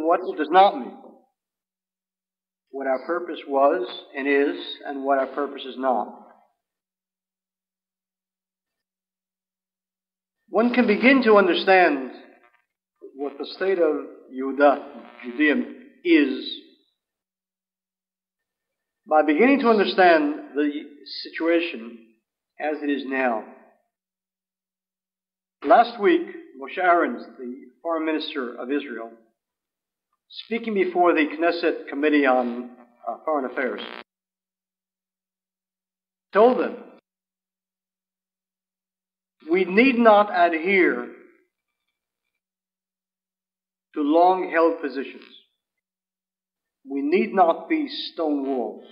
what it does not mean. What our purpose was and is, and what our purpose is not. One can begin to understand what the state of Judea is by beginning to understand the situation as it is now. Last week, Moshe Aaron, the foreign minister of Israel, speaking before the Knesset Committee on Foreign Affairs, told them, we need not adhere to long-held positions. We need not be stone walls.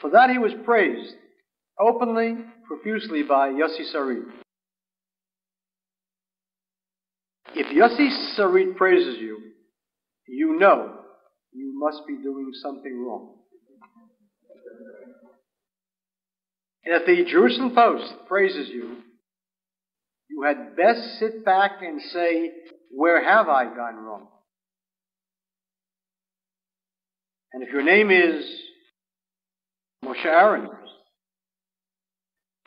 For that he was praised openly, profusely by Yossi Sarit. If Yossi Sarit praises you, you know you must be doing something wrong. And if the Jerusalem Post praises you, you had best sit back and say, where have I gone wrong? And if your name is Moshe Aaron,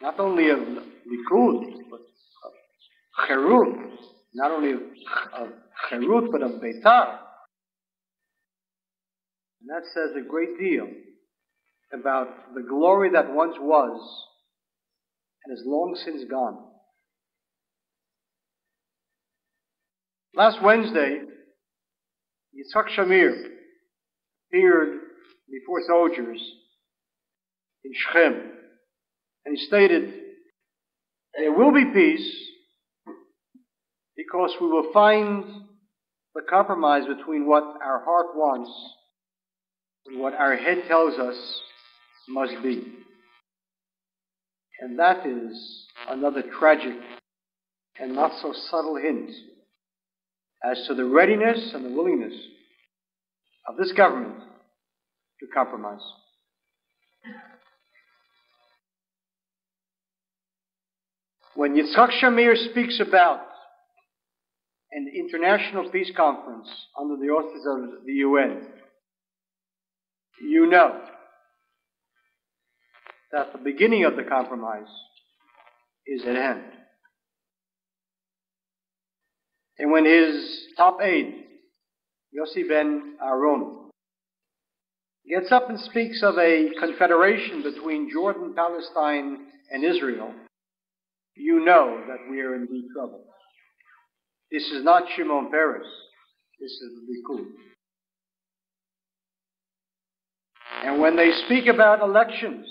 not only of Likud, but of Cherut, not only of Cherut, but of Beitar, and that says a great deal about the glory that once was and is long since gone. Last Wednesday, Yitzhak Shamir appeared before soldiers in Shechem, and he stated, there will be peace because we will find the compromise between what our heart wants and what our head tells us must be. And that is another tragic and not so subtle hint as to the readiness and the willingness of this government to compromise. When Yitzhak Shamir speaks about an international peace conference under the auspices of the UN, you know that the beginning of the compromise is at hand. And when his top aide, Yossi ben Aaron, gets up and speaks of a confederation between Jordan, Palestine, and Israel, you know that we are in deep trouble. This is not Shimon Peres. This is the Likud. And when they speak about elections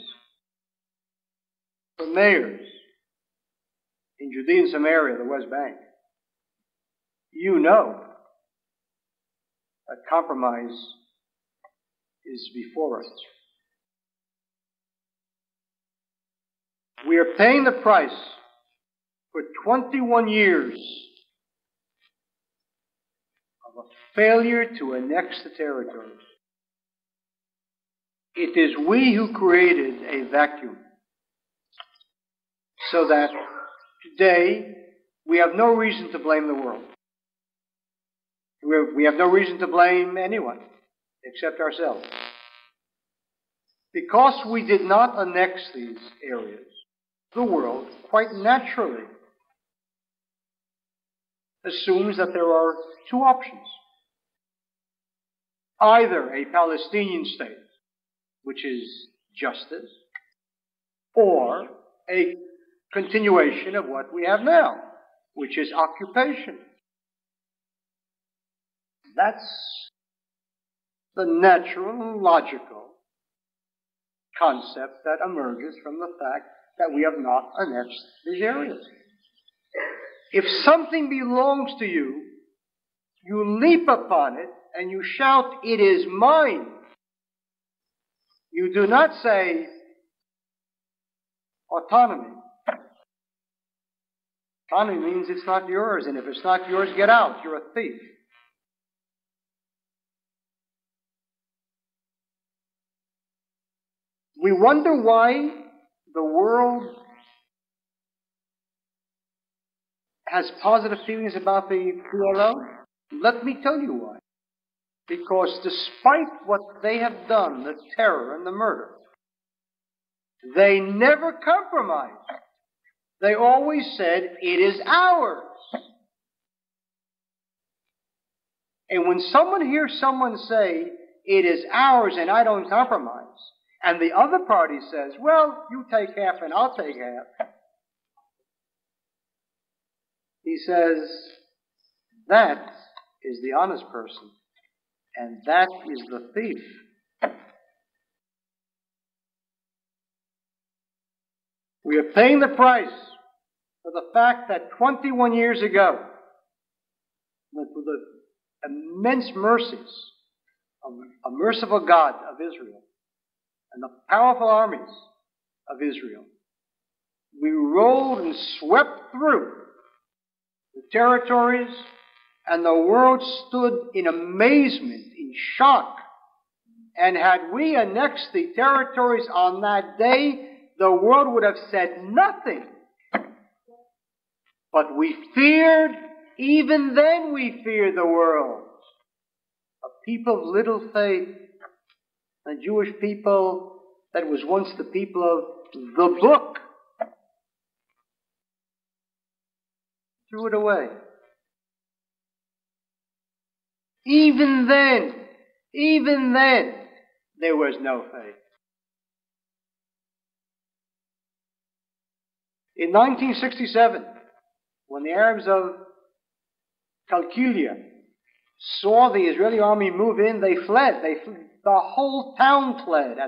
for mayors in Judea and Samaria, the West Bank, you know that compromise is before us. We are paying the price for 21 years of a failure to annex the territories. It is we who created a vacuum so that today we have no reason to blame the world. We have no reason to blame anyone except ourselves. Because we did not annex these areas, the world quite naturally assumes that there are two options. Either a Palestinian state, which is justice, or a continuation of what we have now, which is occupation. That's the natural and logical concept that emerges from the fact that we have not annexed these areas. If something belongs to you, you leap upon it and you shout, "It is mine." You do not say autonomy. Autonomy means it's not yours, and if it's not yours, get out. You're a thief. We wonder why the world has positive feelings about the PLO. Let me tell you why. Because despite what they have done, the terror and the murder, they never compromised. They always said, it is ours. And when someone hears someone say, it is ours and I don't compromise, and the other party says, well, you take half and I'll take half, he says, that is the honest person, and that is the thief. We are paying the price for the fact that 21 years ago, with the immense mercies of a merciful God of Israel and the powerful armies of Israel, we rolled and swept through the territories, and the world stood in amazement, in shock. And had we annexed the territories on that day, the world would have said nothing. But we feared, even then we feared the world. A people of little faith, a Jewish people that was once the people of the book, threw it away. Even then, there was no faith. In 1967, when the Arabs of Qalqilia saw the Israeli army move in, they fled. The whole town fled.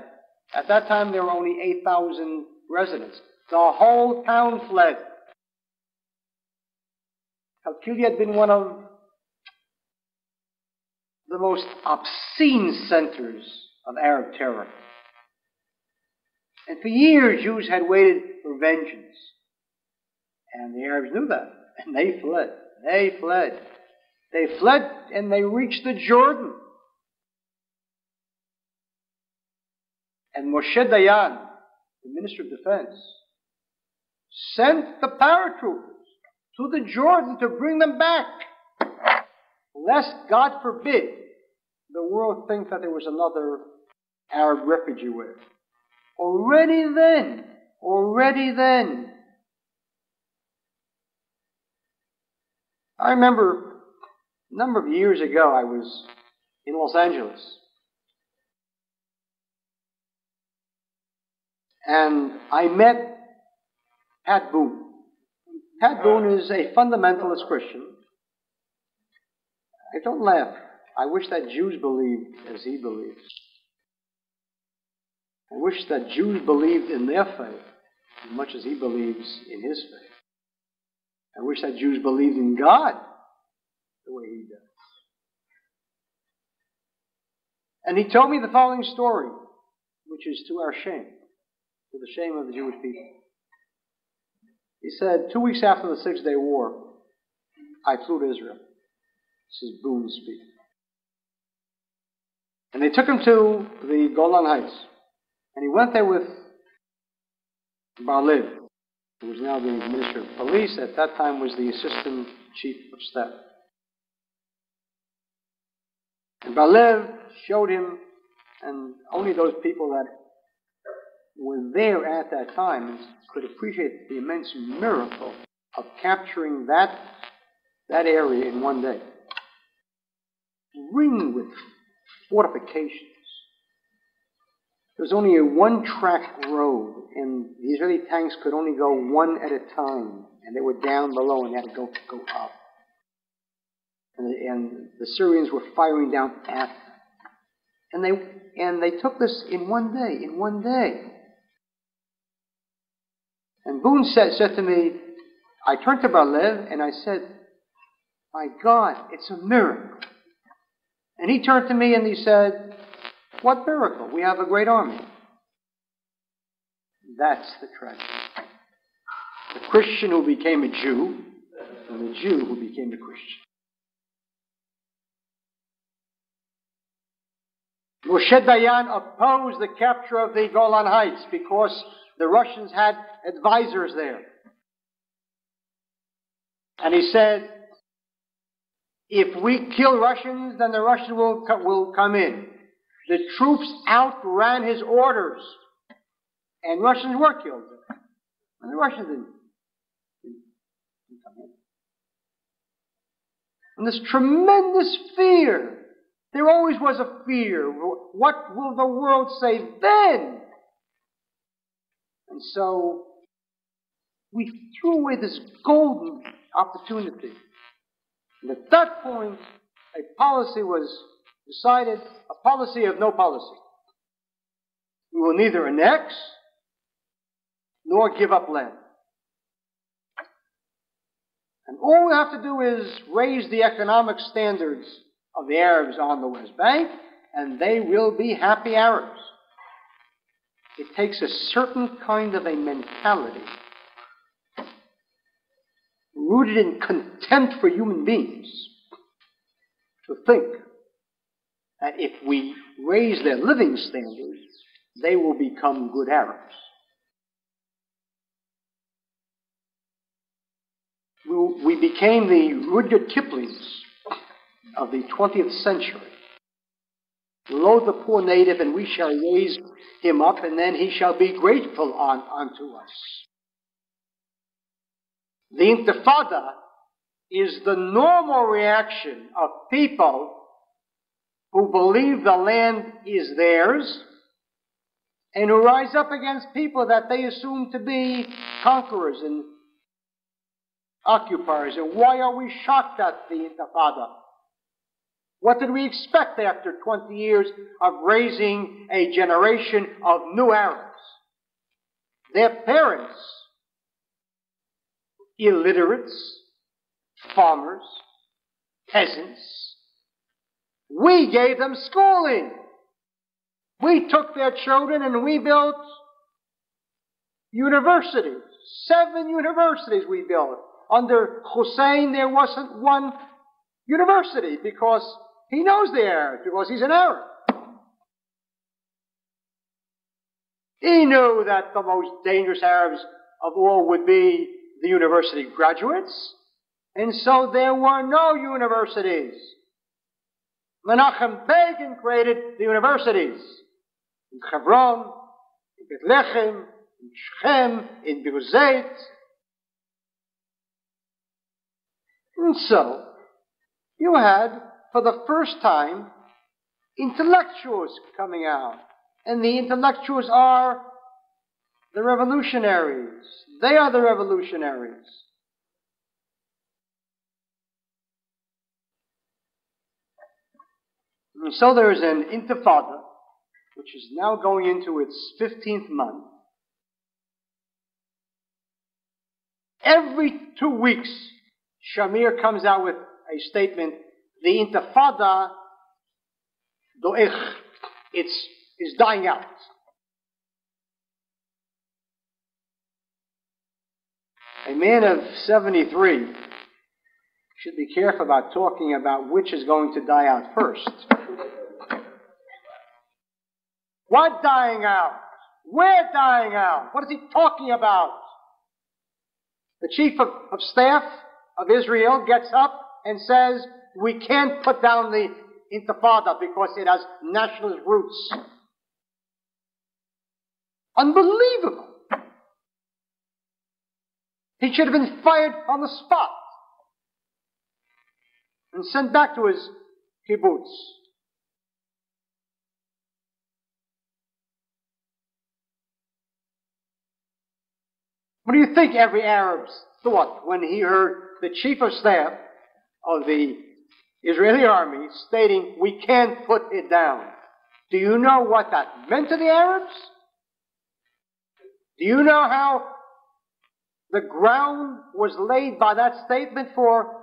At that time, there were only 8,000 residents. The whole town fled. Qalqilia had been one of the most obscene centers of Arab terror. And for years, Jews had waited for vengeance. And the Arabs knew that. And they fled. They fled. They fled and they reached the Jordan. And Moshe Dayan, the Minister of Defense, sent the paratroopers to the Jordan to bring them back, lest, God forbid, the world think that there was another Arab refugee wave. Already then, I remember a number of years ago, I was in Los Angeles. And I met Pat Boone. Pat Boone is a fundamentalist Christian. I don't laugh. I wish that Jews believed as he believes. I wish that Jews believed in their faith as much as he believes in his faith. I wish that Jews believed in God the way he does. And he told me the following story, which is to our shame, to the shame of the Jewish people. He said, 2 weeks after the 6-Day War, I flew to Israel. This is Boone speaking. And they took him to the Golan Heights. And he went there with Bar-Lev, who was now the Minister of Police, at that time was the Assistant Chief of Staff. And Bar-Lev showed him, and only those people that were there at that time could appreciate the immense miracle of capturing that area in one day. Ringed with fortifications. There was only a one-track road, and the Israeli tanks could only go one at a time, and they were down below and had to go up. And the Syrians were firing down at them. And they took this in one day. And Boone said to me, I turned to Bar-Lev and I said, my God, it's a miracle. And he turned to me and he said, what miracle? We have a great army. That's the tragedy. The Christian who became a Jew, and the Jew who became a Christian. Moshe Dayan opposed the capture of the Golan Heights because the Russians had advisors there. And he said, if we kill Russians, then the Russians will come in. The troops outran his orders, and Russians were killed. And the Russians didn't come in. And this tremendous fear. There always was a fear. What will the world say then? And so we threw away this golden opportunity. And at that point, a policy was decided, a policy of no policy. We will neither annex nor give up land. And all we have to do is raise the economic standards of the Arabs on the West Bank, and they will be happy Arabs. It takes a certain kind of a mentality rooted in contempt for human beings to think that if we raise their living standards, they will become good Arabs. We became the Rudyard Kiplings of the 20th century. Lo the poor native, and we shall raise him up, and then he shall be grateful unto us. The Intifada is the normal reaction of people who believe the land is theirs and who rise up against people that they assume to be conquerors and occupiers. And why are we shocked at the Intifada? What did we expect after 20 years of raising a generation of new Arabs? Their parents, illiterates, farmers, peasants. We gave them schooling. We took their children and we built universities. 7 universities we built. Under Hussein, there wasn't one university because he knows the Arabs, because he's an Arab. He knew that the most dangerous Arabs of all would be the university graduates, and so there were no universities. Menachem Begin created the universities in Hebron, in Bethlehem, in Shechem, in Birzeit. And so, you had, for the first time, intellectuals coming out. And the intellectuals are the revolutionaries. They are the revolutionaries. And so there is an intifada, which is now going into its 15th month. Every 2 weeks, Shamir comes out with a statement, the intifada do'ich, is dying out. A man of 73 should be careful about talking about which is going to die out first. What dying out? Where dying out? What is he talking about? The chief of staff of Israel gets up and says, we can't put down the intifada because it has nationalist roots. Unbelievable. He should have been fired on the spot and sent back to his kibbutz. What do you think every Arab thought when he heard the chief of staff of the Israeli army stating, we can't put it down? Do you know what that meant to the Arabs? Do you know how the ground was laid by that statement for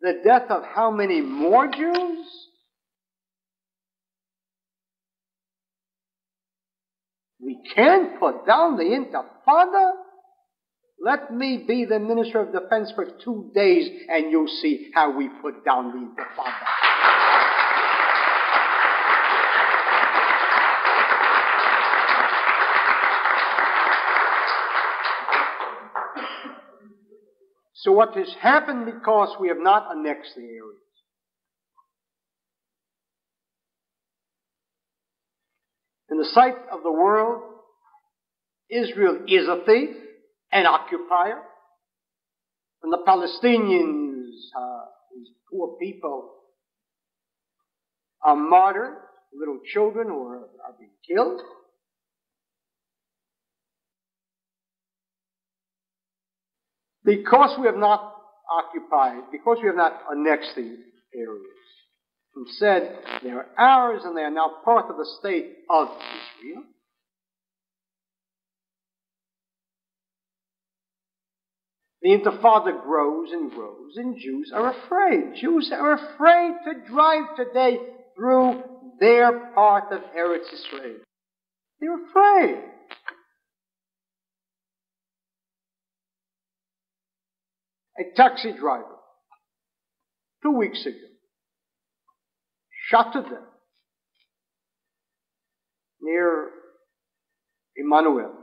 the death of how many more Jews? We can't put down the intifada? Let me be the Minister of Defense for 2 days and you'll see how we put down the intifada. So what has happened because we have not annexed the areas? In the sight of the world, Israel is a thief, an occupier. And the Palestinians, these poor people, are martyred, little children who are being killed. Because we have not occupied, because we have not annexed the areas, instead, they are ours and they are now part of the state of Israel. The Intifada grows and grows, and Jews are afraid. Jews are afraid to drive today through their part of Eretz Israel. They're afraid. A taxi driver, 2 weeks ago, shot to death near Emmanuel.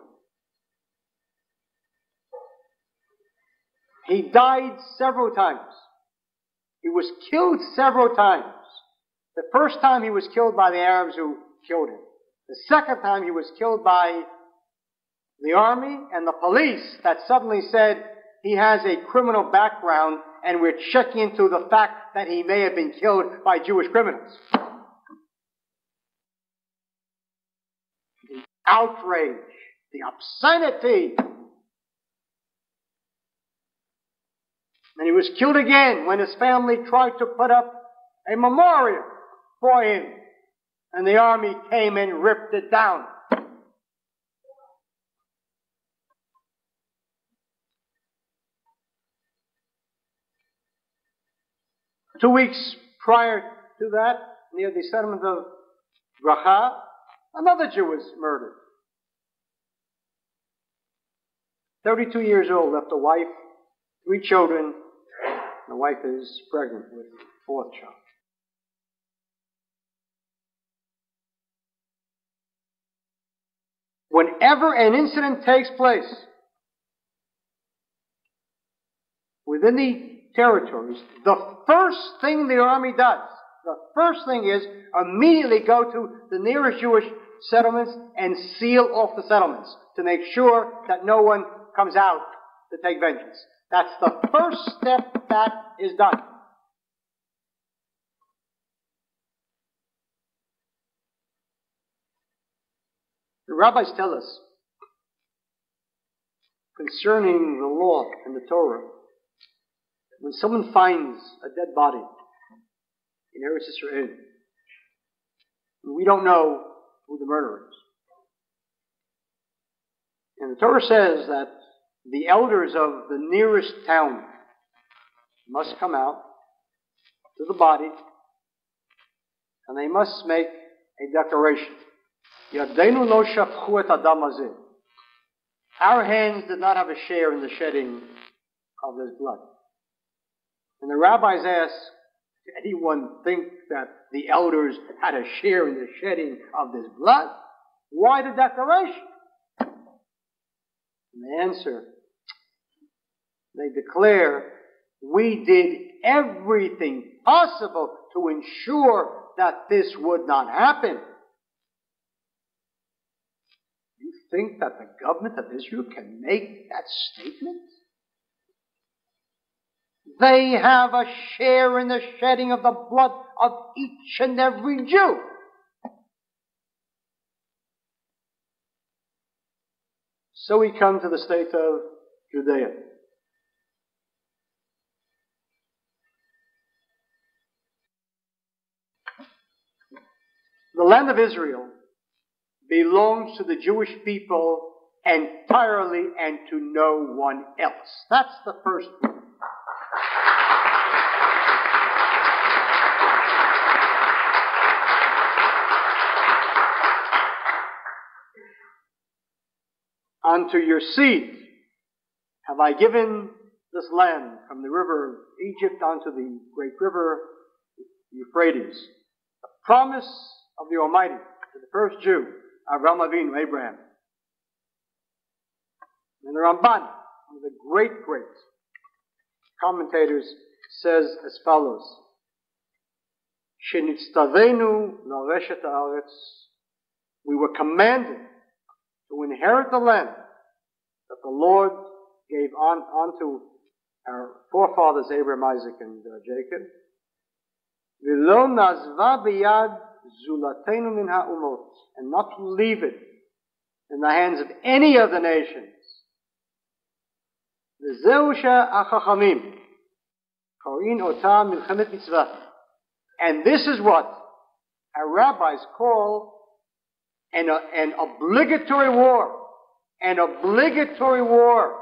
He died several times. He was killed several times. The first time he was killed by the Arabs who killed him. The second time he was killed by the army and the police that suddenly said he has a criminal background and we're checking into the fact that he may have been killed by Jewish criminals. The outrage, the obscenity. And he was killed again when his family tried to put up a memorial for him. And the army came and ripped it down. Two weeks prior to that, near the settlement of Bracha, another Jew was murdered. 32 years old, left a wife, 3 children. The wife is pregnant with the 4th child. Whenever an incident takes place within the territories, the first thing the army does, the first thing is immediately go to the nearest Jewish settlements and seal off the settlements to make sure that no one comes out to take vengeance. That's the first step that is done. The rabbis tell us concerning the law and the Torah, when someone finds a dead body in Eretz Israel, we don't know who the murderer is. And the Torah says that the elders of the nearest town must come out to the body and they must make a declaration. Yadeinu lo shafchu et adam hazeh. Our hands did not have a share in the shedding of this blood. And the rabbis ask, did anyone think that the elders had a share in the shedding of this blood? Why the declaration? And they answer, they declare, we did everything possible to ensure that this would not happen. You think that the government of Israel can make that statement? They have a share in the shedding of the blood of each and every Jew. So we come to the state of Judea. The land of Israel belongs to the Jewish people entirely and to no one else. That's the first point. Unto your seed have I given this land from the river of Egypt unto the great river Euphrates. The promise of the Almighty to the first Jew, Avraham Avinu, Abraham. And the Ramban, one of the great greats, commentators, says as follows: "Shenitztavenu lareshet haaretz." We were commanded to inherit the land that the Lord gave onto our forefathers Abraham, Isaac, and Jacob. V'lo nazva b'yad zulatenu min ha'umot, and not to leave it in the hands of any of the nations. V'zeu she'achachamim korin otam milchemet mitzvah, and this is what our rabbis call an obligatory war. An obligatory war.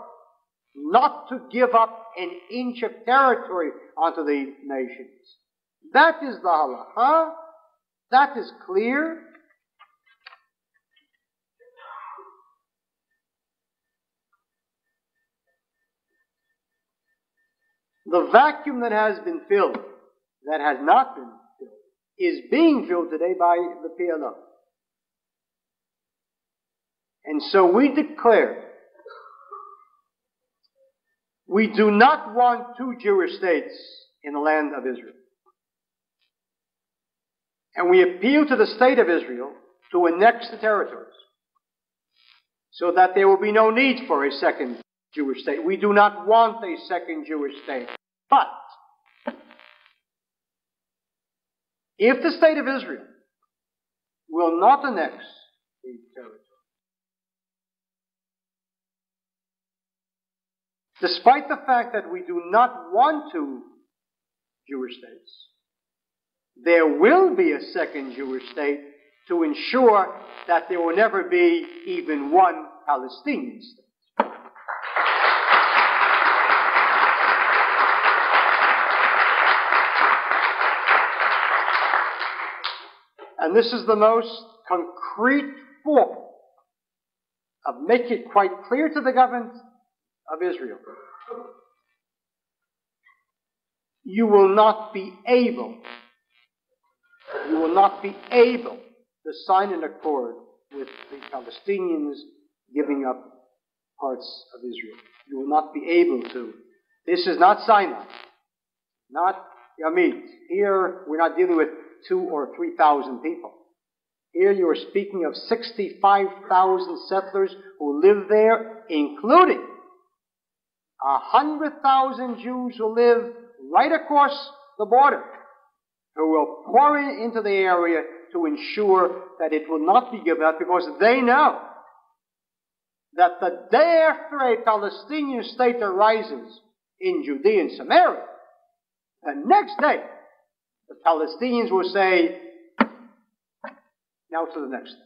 Not to give up an inch of territory onto the nations. That is the halacha. That is clear. The vacuum that has been filled, that has not been filled, is being filled today by the PLO. And so we declare, we do not want two Jewish states in the land of Israel. And we appeal to the state of Israel to annex the territories so that there will be no need for a second Jewish state. We do not want a second Jewish state. But if the state of Israel will not annex the territory, despite the fact that we do not want two Jewish states, there will be a second Jewish state to ensure that there will never be even one Palestinian state. And this is the most concrete form of making it quite clear to the government of Israel. You will not be able to sign an accord with the Palestinians giving up parts of Israel. You will not be able to. This is not Sinai, not Yamit. Here we're not dealing with 2,000 or 3,000 people. Here you are speaking of 65,000 settlers who live there, including 100,000 Jews who live right across the border, who will pour into the area to ensure that it will not be given up, because they know that the day after a Palestinian state arises in Judea and Samaria, the next day the Palestinians will say, now to the next thing.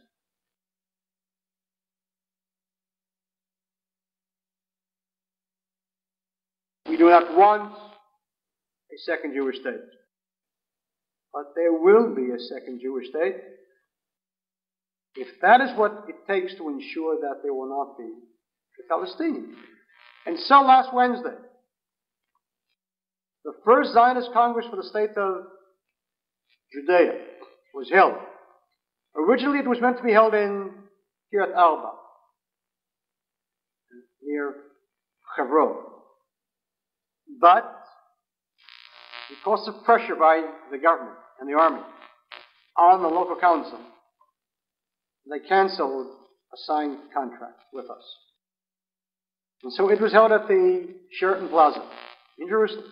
We do not want a second Jewish state. But there will be a second Jewish state if that is what it takes to ensure that there will not be a Palestinian. And so last Wednesday, the first Zionist Congress for the state of Judea was held. Originally it was meant to be held in Kiryat Arba, near Hebron. But because of pressure by the government and the army on the local council, they canceled a signed contract with us. And so it was held at the Sheraton Plaza in Jerusalem.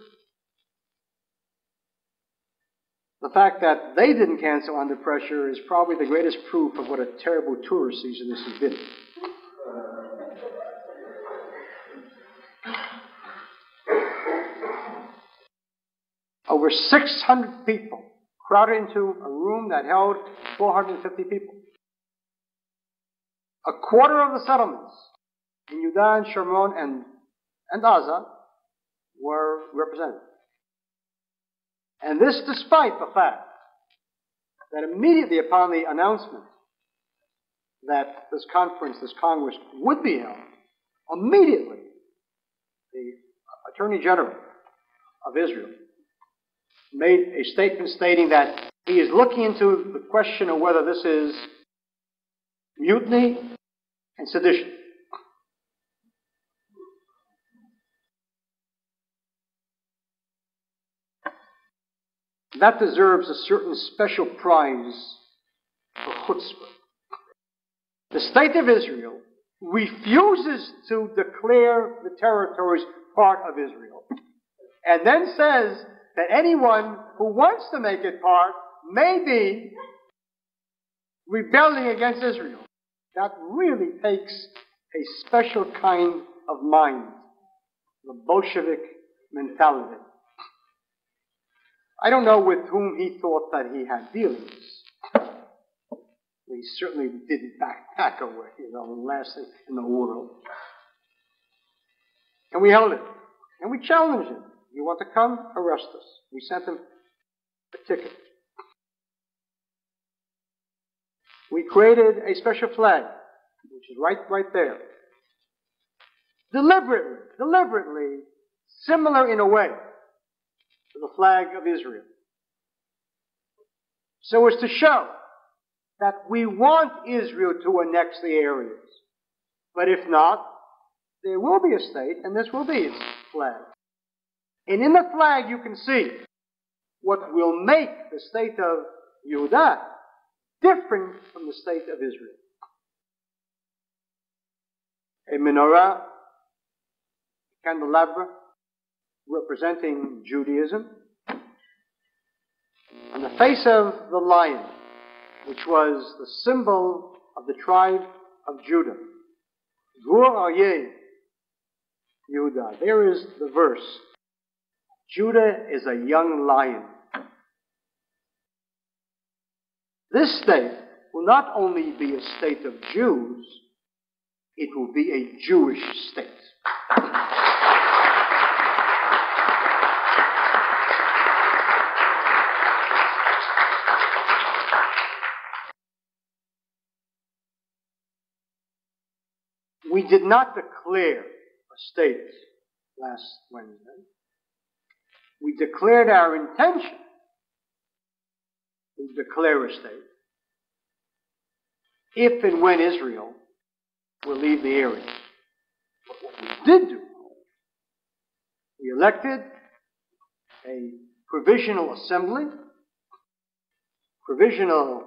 The fact that they didn't cancel under pressure is probably the greatest proof of what a terrible tourist season this has been. Over 600 people crowded into a room that held 450 people. A quarter of the settlements in Judah and Shomron and Gaza were represented. And this despite the fact that immediately upon the announcement that this Congress would be held, immediately the Attorney General of Israel made a statement stating that he is looking into the question of whether this is mutiny and sedition. that deserves a certain special prize for chutzpah. The state of Israel refuses to declare the territories part of Israel, and then says that anyone who wants to make it part may be rebelling against Israel. That really takes a special kind of mind, the Bolshevik mentality. I don't know with whom he thought that he had dealings. He certainly didn't backpack away, last in the world. And we held him. And we challenged him. You want to come? Arrest us. We sent him a ticket. We created a special flag, which is right there. Deliberately similar in a way to the flag of Israel. So as to show that we want Israel to annex the areas. But if not, there will be a state, and this will be its flag. And in the flag you can see what will make the state of Judah different from the state of Israel. A menorah, a candelabra, representing Judaism. On the face of the lion, which was the symbol of the tribe of Judah. Gur Aryeh Yehuda. There is the verse. Judah is a young lion. This state will not only be a state of Jews, it will be a Jewish state. We did not declare a state last Wednesday. We declared our intention to declare a state if and when Israel will leave the area. But what we did do, we elected a provisional assembly, provisional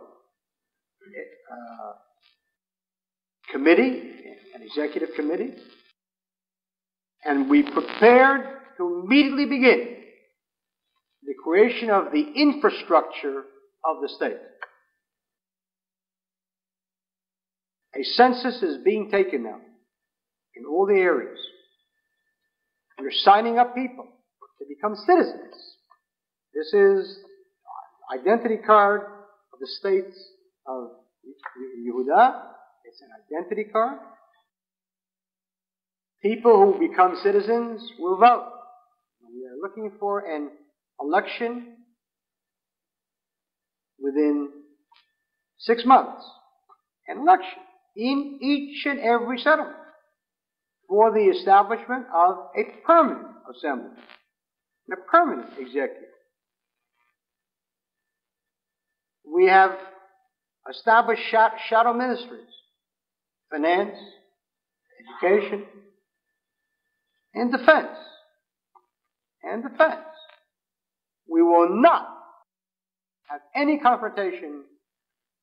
committee, an executive committee, and we prepared to immediately begin the creation of the infrastructure of the state. A census is being taken now in all the areas. We're signing up people to become citizens. This is identity card of the states of Yehuda. It's an identity card. People who become citizens will vote. We are looking for an election within 6 months. An election in each and every settlement for the establishment of a permanent assembly and a permanent executive. We have established shadow ministries, finance, education, and defense. We will not have any confrontation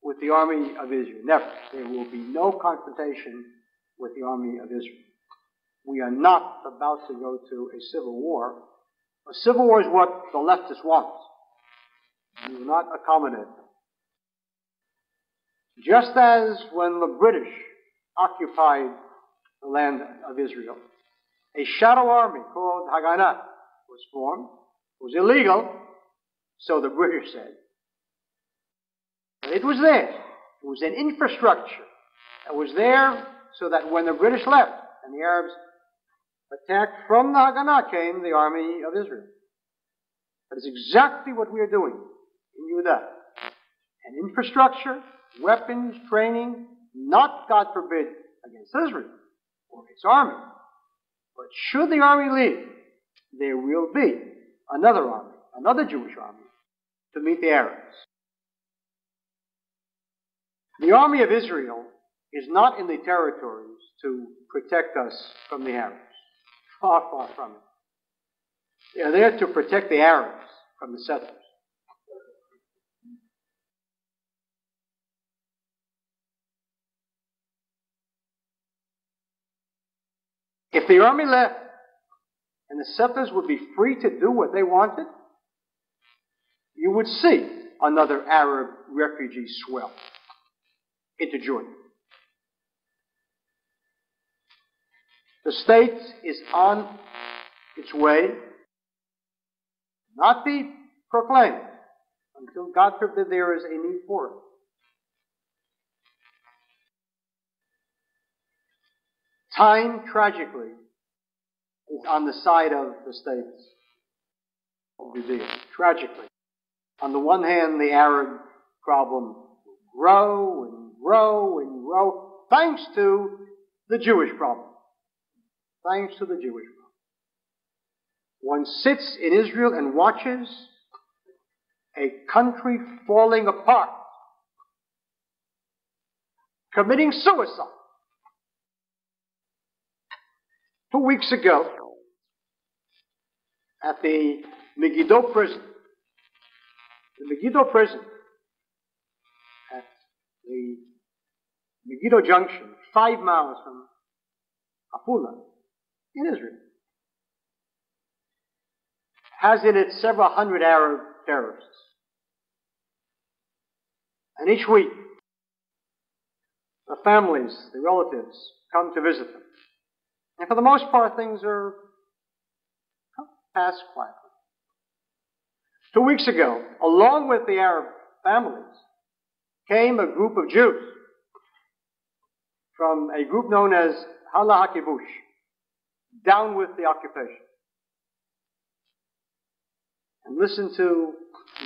with the army of Israel. Never. There will be no confrontation with the army of Israel. We are not about to go to a civil war. A civil war is what the leftists want. We will not accommodate them. Just as when the British occupied the land of Israel, a shadow army called Haganah was formed. It was illegal, so the British said. But it was there. It was an infrastructure that was there so that when the British left and the Arabs attacked from the Haganah came the army of Israel. That is exactly what we are doing in Judah. An infrastructure, weapons, training, not, God forbid, against Israel or its army. But should the army leave, there will be another army, another Jewish army, to meet the Arabs. The army of Israel is not in the territories to protect us from the Arabs. Far, far from it. They are there to protect the Arabs from the settlers. If the army left and the settlers would be free to do what they wanted, you would see another Arab refugee swell into Jordan. The state is on its way, not be proclaimed until, God forbid, there is a need for it. Time, tragically, is on the side of the states of Judea. Tragically. On the one hand, the Arab problem will grow and grow and grow, thanks to the Jewish problem. Thanks to the Jewish problem. One sits in Israel and watches a country falling apart, committing suicide. 2 weeks ago, at the Megiddo prison, at the Megiddo Junction, 5 miles from Afula, in Israel, has in it several hundred Arab terrorists. And each week, the families, the relatives, come to visit them. And for the most part, things are passed quietly. 2 weeks ago, along with the Arab families, came a group of Jews from a group known as Hala HaKibush, down with the occupation. And listen to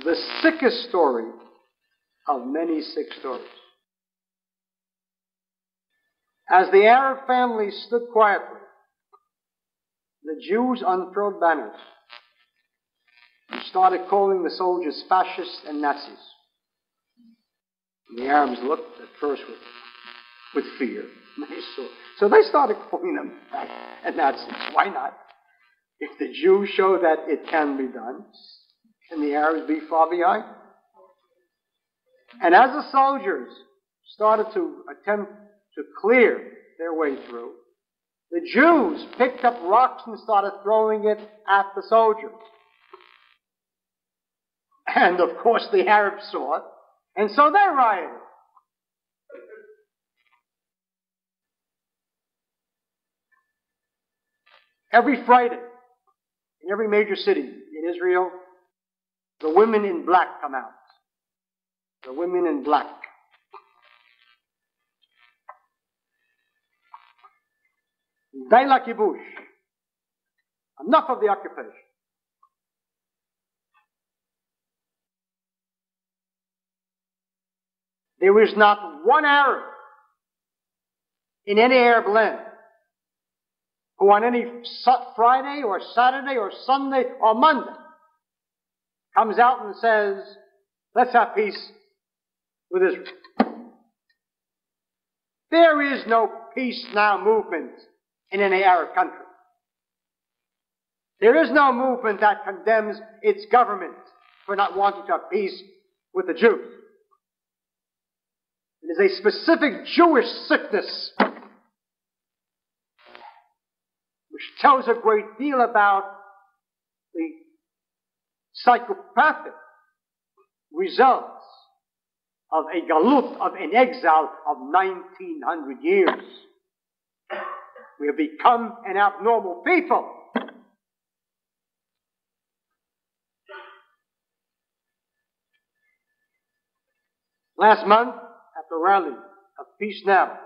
the sickest story of many sick stories. As the Arab families stood quietly, the Jews unfurled banners and started calling the soldiers fascists and Nazis. And the Arabs looked at first with fear. So they started calling them fascists and Nazis. Why not? If the Jews show that it can be done, can the Arabs be far behind? And as the soldiers started to attempt to clear their way through, the Jews picked up rocks and started throwing it at the soldiers. And of course the Arabs saw it, and so they rioted. Every Friday, in every major city in Israel, the women in black come out. The women in black. Daila Kibush. Enough of the occupation. There is not one Arab in any Arab land who on any Friday or Saturday or Sunday or Monday comes out and says, let's have peace with Israel. There is no peace now movement in any Arab country. There is no movement that condemns its government for not wanting to have peace with the Jews. It is a specific Jewish sickness which tells a great deal about the psychopathic results of a galut, of an exile of 1900 years. We have become an abnormal people. Last month, at the rally of Peace Now,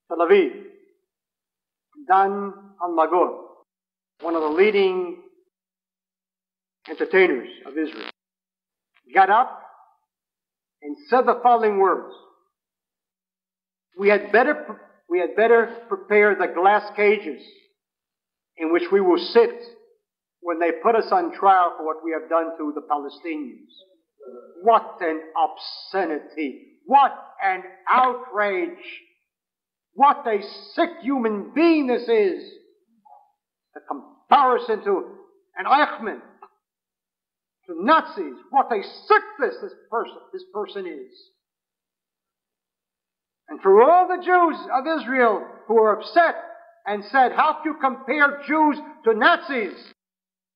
Tel Aviv, Dan Almagor, one of the leading entertainers of Israel, got up and said the following words: We had better prepare the glass cages in which we will sit when they put us on trial for what we have done to the Palestinians. What an obscenity! What an outrage! What a sick human being this is! The comparison to an Eichmann, to Nazis. What a sickness this person is. And for all the Jews of Israel who are upset and said, how can you compare Jews to Nazis?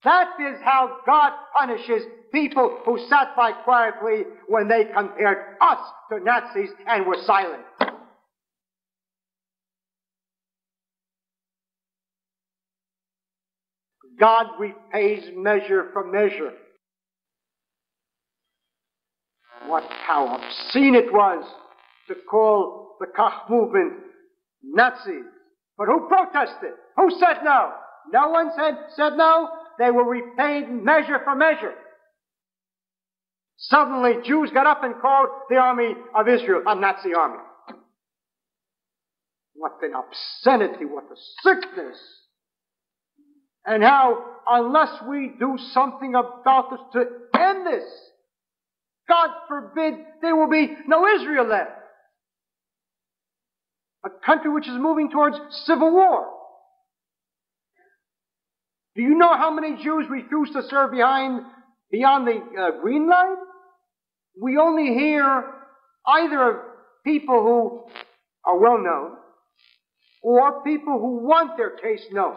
That is how God punishes people who sat by quietly when they compared us to Nazis and were silent. God repays measure for measure. How obscene it was to call the Koch movement Nazis. But who protested? Who said no? No one said no. They were repaid measure for measure. Suddenly, Jews got up and called the army of Israel a Nazi army. What an obscenity, what a sickness. And how, unless we do something about this to end this, God forbid, there will be no Israel left. A country which is moving towards civil war. Do you know how many Jews refuse to serve beyond the Green Line? We only hear either of people who are well known or people who want their case known.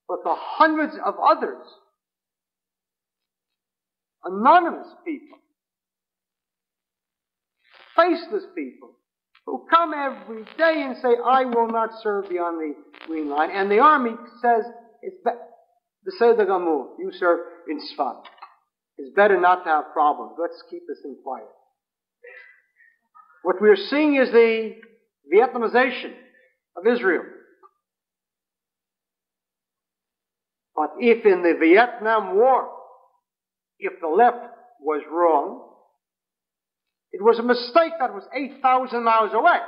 But the hundreds of others, anonymous people, faceless people, who come every day and say, I will not serve beyond the Green Line. And the army says, it's Beseder Gamur, you serve in Sfat. It's better not to have problems. Let's keep this in quiet. What we are seeing is the Vietnamization of Israel. But if in the Vietnam War, if the left was wrong, it was a mistake that was 8,000 miles away.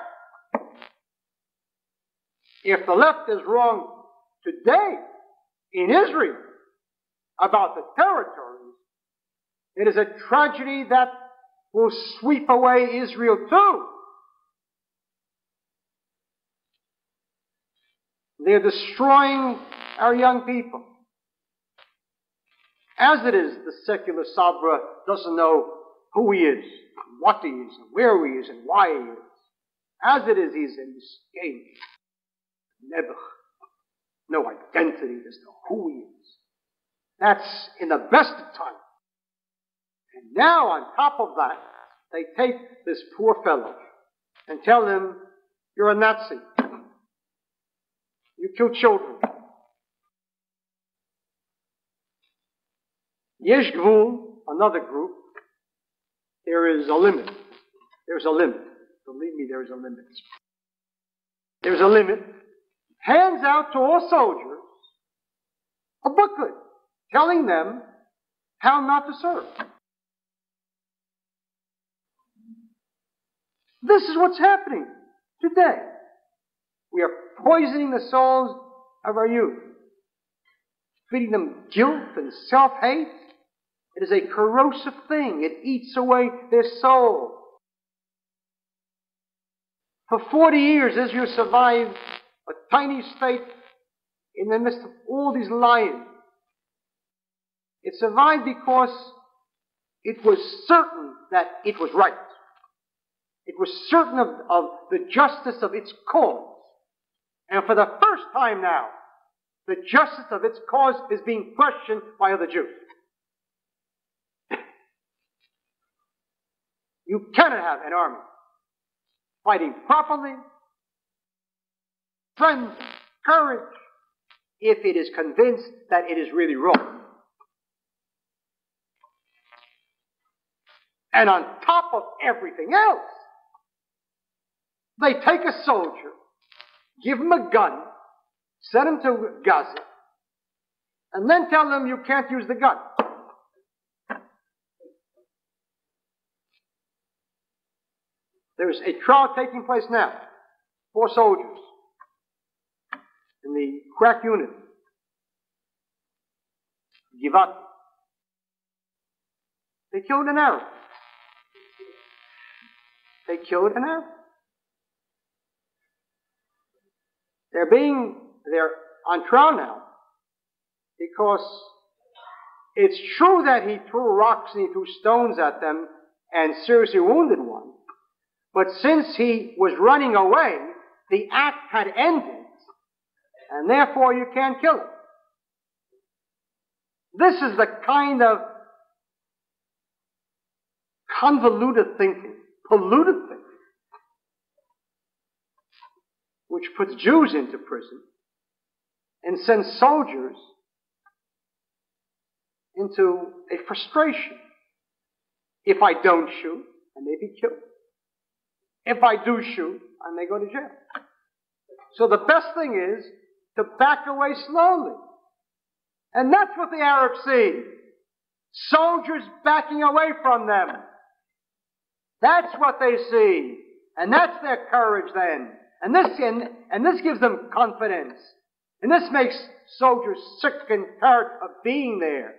If the left is wrong today in Israel about the territories, it is a tragedy that will sweep away Israel too. They're destroying our young people. As it is, the secular Sabra doesn't know who he is, what he is, and where he is, and why he is. As it is, he's an escape. Never. No identity as to who he is. That's in the best of times. And now, on top of that, they take this poor fellow and tell him, you're a Nazi. You kill children. Yesh Gvul, another group, there is a limit. There's a limit. Believe me, there is a limit. There's a limit. Hands out to all soldiers a booklet telling them how not to serve. This is what's happening today. We are poisoning the souls of our youth, feeding them guilt and self-hate. It is a corrosive thing. It eats away their soul. For 40 years, Israel survived a tiny state in the midst of all these lions. It survived because it was certain that it was right. It was certain of the justice of its cause. And for the first time now, the justice of its cause is being questioned by other Jews. You cannot have an army fighting properly, strength, courage, if it is convinced that it is really wrong. And on top of everything else, they take a soldier, give him a gun, send him to Gaza, and then tell him you can't use the gun. There's a trial taking place now. 4 soldiers in the crack unit, Givat. They killed an Arab. They killed an Arab. They're on trial now because it's true that he threw rocks and he threw stones at them and seriously wounded one. But since he was running away, the act had ended, and therefore you can't kill it. This is the kind of convoluted thinking, polluted thinking, which puts Jews into prison and sends soldiers into a frustration. If I don't shoot, I may be killed. If I do shoot, I may go to jail. So the best thing is to back away slowly. And that's what the Arabs see. Soldiers backing away from them. That's what they see. And that's their courage then. And this gives them confidence. And this makes soldiers sick and tired of being there.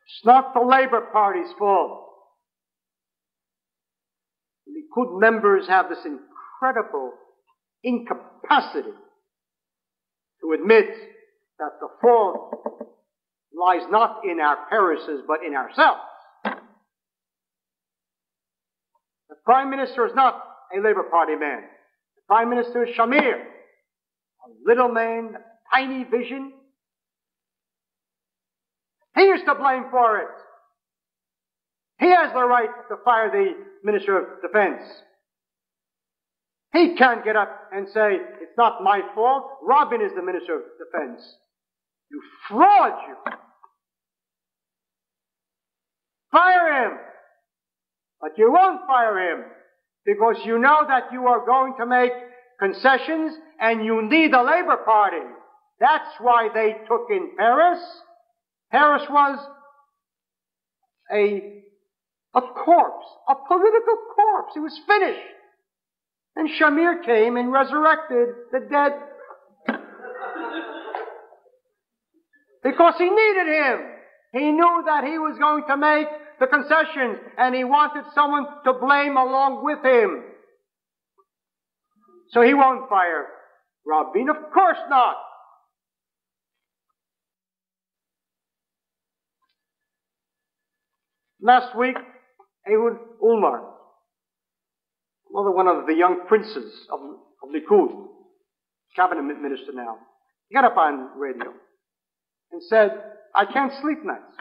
It's not the Labour Party's fault. The Likud members have this incredible incapacity to admit that the fault lies not in our parishes, but in ourselves. The Prime Minister is not a Labour Party man. The Prime Minister is Shamir, a little man, a tiny vision. He is to blame for it. He has the right to fire the Minister of Defense. He can't get up and say, it's not my fault, Rabin is the Minister of Defense. You fraud, you. Fire him. But you won't fire him because you know that you are going to make concessions and you need the Labour Party. That's why they took in Paris. Paris was a corpse, a political corpse. It was finished. And Shamir came and resurrected the dead. Because he needed him. He knew that he was going to make the concessions, and he wanted someone to blame along with him. So he won't fire Rabin. Of course not. Last week, Ehud Olmert, another one of the young princes of Likud, cabinet minister now, he got up on radio and said, I can't sleep nights.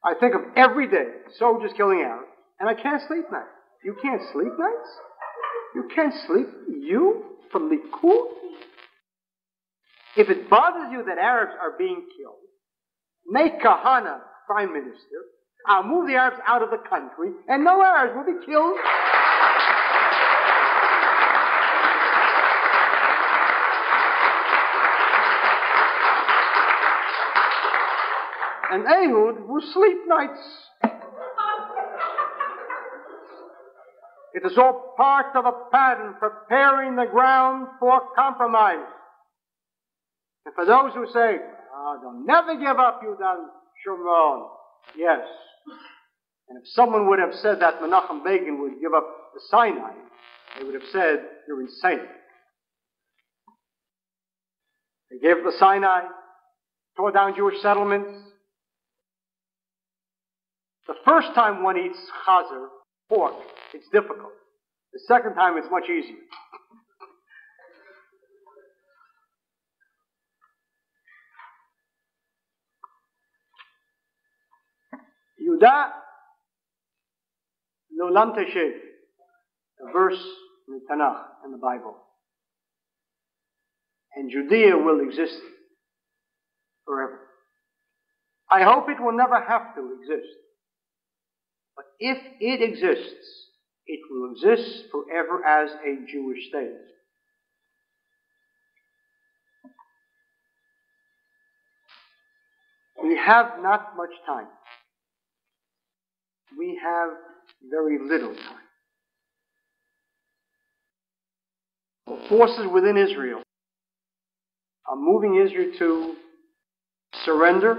I think of every day soldiers killing Arabs, and I can't sleep nights. You can't sleep nights? You can't sleep? You? From Likud? If it bothers you that Arabs are being killed, make Kahana prime minister. I'll move the Arabs out of the country, and no Arabs will be killed. And Ehud will sleep nights. It is all part of a pattern preparing the ground for compromise. And for those who say, they'll never give up Yudan Shomron. Yes. And if someone would have said that Menachem Begin would give up the Sinai, they would have said, you're insane. They gave the Sinai, tore down Jewish settlements. The first time one eats chazer, pork, it's difficult. The second time it's much easier. Yudah L'olam Teshev, a verse in the Tanakh, in the Bible. And Judea will exist forever. I hope it will never have to exist. But if it exists, it will exist forever as a Jewish state. We have not much time. We have very little time. The forces within Israel are moving Israel to surrender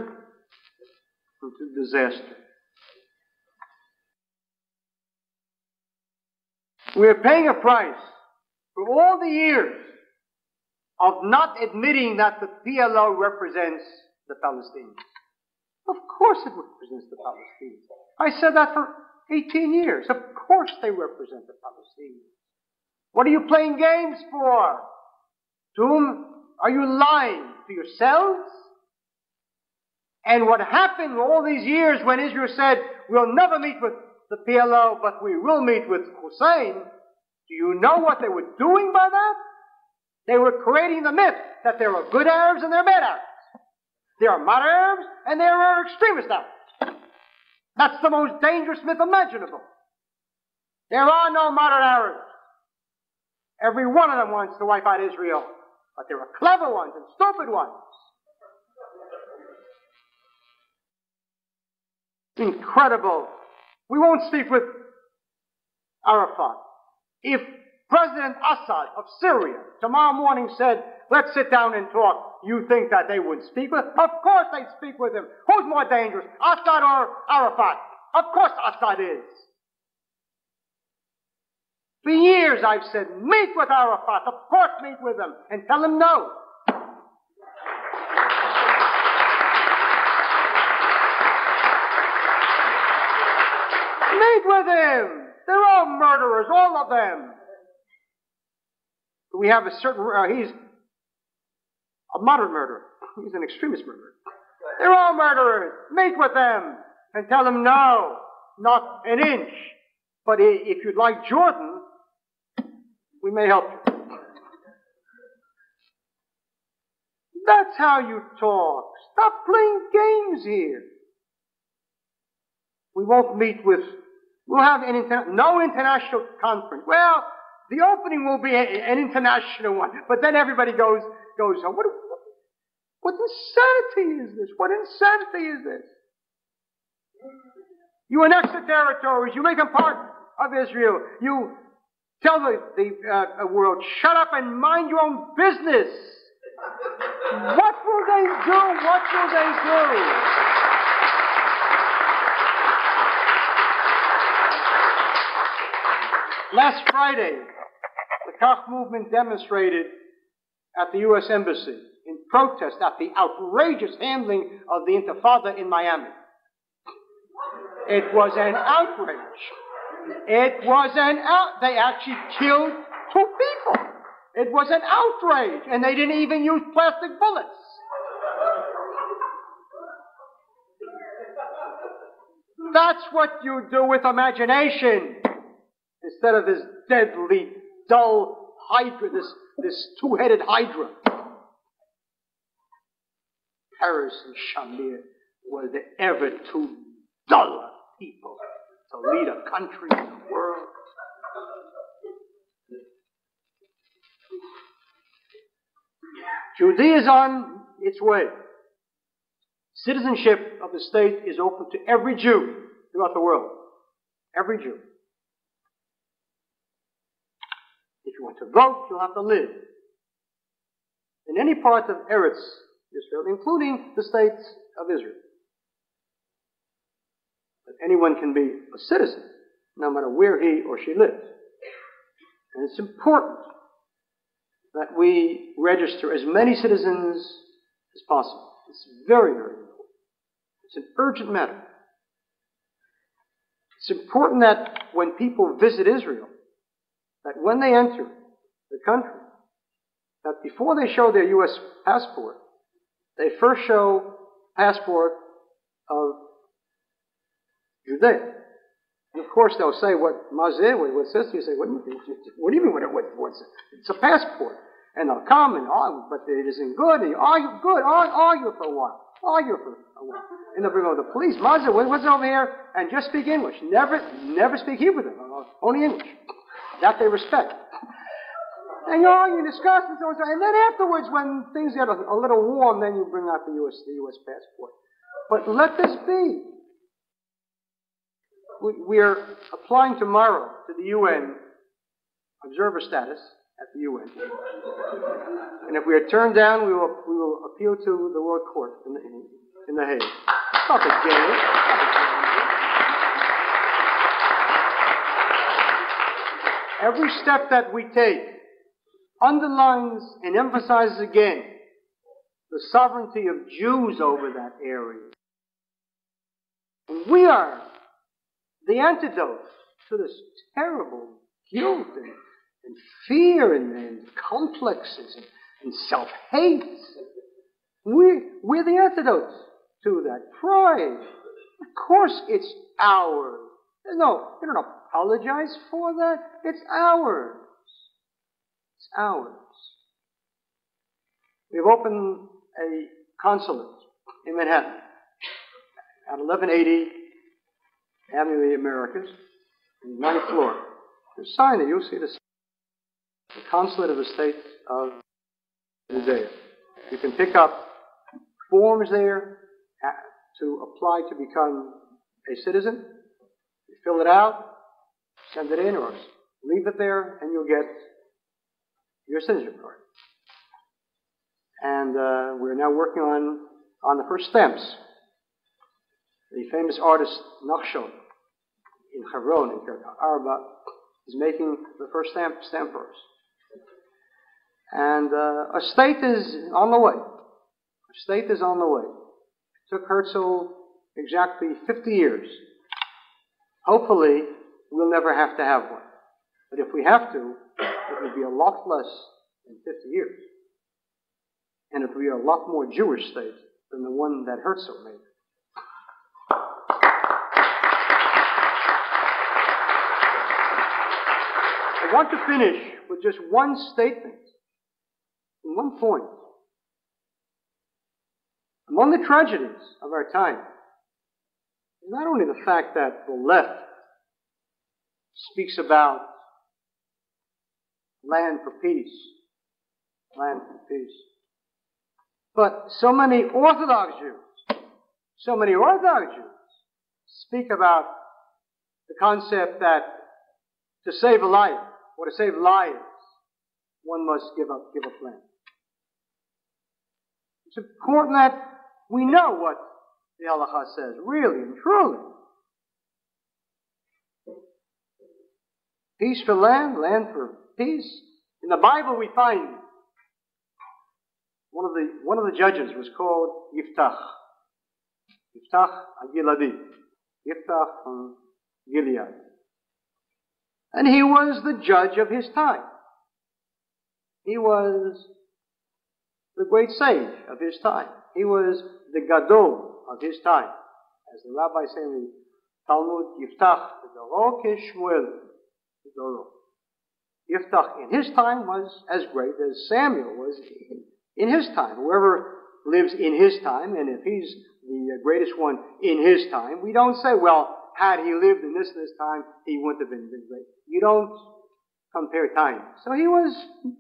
and to disaster. We are paying a price for all the years of not admitting that the PLO represents the Palestinians. Of course it represents the Palestinians. I said that for 18 years. Of course they represent the Palestinians. What are you playing games for? To whom are you lying? To yourselves? And what happened all these years when Israel said, we'll never meet with the PLO, but we will meet with Hussein, do you know what they were doing by that? They were creating the myth that there are good Arabs and there are bad Arabs. There are moderate Arabs and there are extremist Arabs. That's the most dangerous myth imaginable. There are no moderate Arabs. Every one of them wants to wipe out Israel. But there are clever ones and stupid ones. Incredible. We won't speak with Arafat. If President Assad of Syria tomorrow morning said, let's sit down and talk, you think that they wouldn't speak with him? Of course they'd speak with him. Who's more dangerous, Assad or Arafat? Of course Assad is. For years I've said, meet with Arafat. Of course meet with him. And tell him no. Meet with him. They're all murderers, all of them. We have a certain, he's a moderate murderer. He's an extremist murderer. They're all murderers. Meet with them and tell them no, not an inch. But if you'd like Jordan, we may help you. That's how you talk. Stop playing games here. We won't meet with, we'll have no international conference. Well, the opening will be an international one, but then everybody goes home. What insanity is this? What insanity is this? You annex the territories. You make them part of Israel. You tell the world, shut up and mind your own business. What will they do? What will they do? Last Friday, the Kach movement demonstrated at the U.S. Embassy in protest at the outrageous handling of the Intifada in Miami. It was an outrage. It was they actually killed 2 people. It was an outrage, and they didn't even use plastic bullets. That's what you do with imagination. Instead of this deadly, dull hydra, this 2-headed hydra. Paris and Shamir were the ever too dull people to lead a country in the world. Judea is on its way. Citizenship of the state is open to every Jew throughout the world. Every Jew. If you want to vote, you'll have to live in any part of Eretz Israel, including the states of Israel. But anyone can be a citizen, no matter where he or she lives. And it's important that we register as many citizens as possible. It's very, very important. It's an urgent matter. It's important that when people visit Israel, that when they enter the country, that before they show their U.S. passport, they first show passport of Judea. And of course they'll say, what Mazeh, what says to you, say, what do you mean, what's it? It's a passport. And they'll come and argue, but it isn't good. And you argue, good, argue for a while. Argue for a while. And they'll bring over the police. Mazeh, what's over here? And just speak English. Never speak Hebrew with them. Only English. That they respect. And you argue, discuss, and so on. And then afterwards, when things get a little warm, then you bring out the U.S. passport. But let this be. We're applying tomorrow to the UN observer status at the UN. And if we are turned down, we will appeal to the World Court in The Hague. Stop it, Gary. Every step that we take underlines and emphasizes again the sovereignty of Jews over that area. And we are the antidote to this terrible guilt and fear and complexes and self-hate. We're the antidote to that. Pride. Of course it's ours. No, you don't apologize for that. It's ours. It's ours. We've opened a consulate in Manhattan at 1180 Avenue of the Americas, on the 9th floor. There's a sign there, you'll see this. The consulate of the state of Iudea. You can pick up forms there to apply to become a citizen. You fill it out, send it in, or leave it there, and you'll get your citizenship card. And we're now working on the first stamps. The famous artist Nachshon in Hebron, in Kiryat Arba, is making the first stamp for us. And a state is on the way. A state is on the way. It took Herzl exactly 50 years. Hopefully, we'll never have to have one. But if we have to, it will be a lot less than 50 years. And it will be a lot more Jewish state than the one that Herzl made. I want to finish with just one statement, one point. Among the tragedies of our time is not only the fact that the left speaks about land for peace, but so many Orthodox Jews speak about the concept that to save a life, or to save lives, one must give up land. It's important that we know what the Halakha says, really and truly. Peace for land, land for peace. In the Bible we find one of the judges was called Yiftach. Yiftach Agiladi. Yiftach from Gilead. And he was the judge of his time. He was the great sage of his time. He was the Gadol of his time. As the rabbis say in the Talmud, Yiftach Gedoro Keshmuel Gedoro. Yiftach in his time was as great as Samuel was in his time. Whoever lives in his time, and if he's the greatest one in his time, we don't say, well, had he lived in this time, he wouldn't have been great. You don't compare time. So he was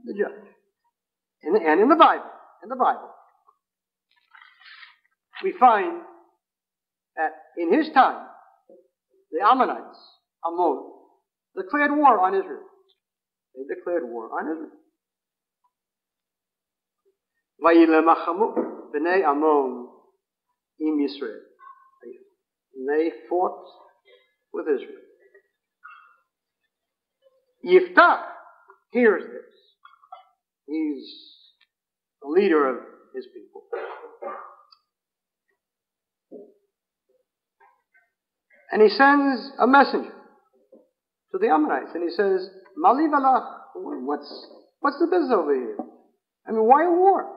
the judge. And in the Bible, we find that in his time, the Ammonites, Ammon, declared war on Israel. They declared war on Israel. Vayilemachamu b'nei Ammon im Yisrael. And they fought with Israel. Yiftach hears this. He's the leader of his people. And he sends a messenger to the Ammonites, and he says, Mali valach, what's the business over here? I mean, why a war?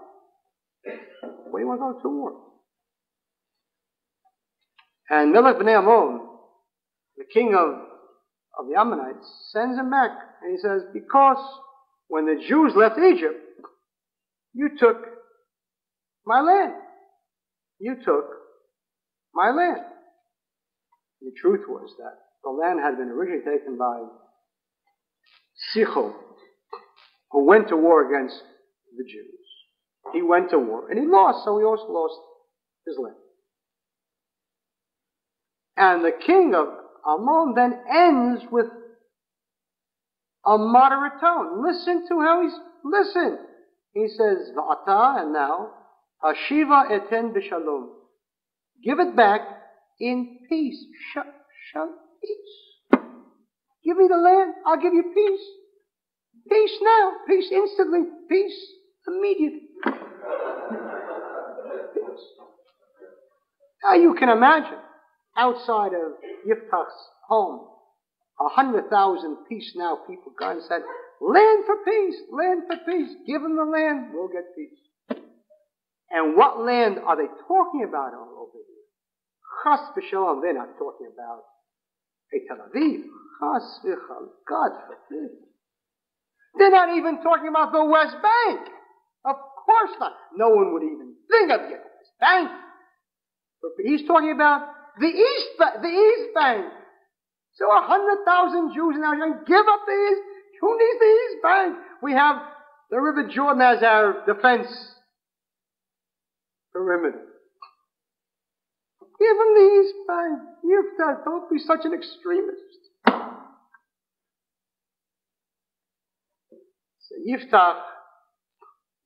Why do you want to go to war? And Melech b'nei Ammon, the king of the Ammonites, sends him back, and he says, because when the Jews left Egypt, you took my land. You took my land. The truth was that the land had been originally taken by Sichon, who went to war against the Jews. He went to war, and he lost, so he also lost his land. And the king of Ammon then ends with a moderate tone. Listen to how listen. He says, Va'ata, and now, Hashiva eten b'shalom. Give it back in peace. Peace. Give me the land, I'll give you peace. Peace now. Peace instantly. Peace immediate. Now you can imagine, outside of Yiftach's home, 100,000 peace now people got and said, land for peace, land for peace. Give them the land, we'll get peace. And what land are they talking about all over here? Chas v'shalom, they're not talking about Tel Aviv. Chas v'shalom, God forbid. They're not even talking about the West Bank. Of course not. No one would even think of getting the West Bank. But he's talking about the East Bank. So 100,000 Jews now saying, give up the East. Who needs the East Bank? We have the River Jordan as our defense perimeter. Give them the East Bank. Yiftach, don't be such an extremist. So Yiftach,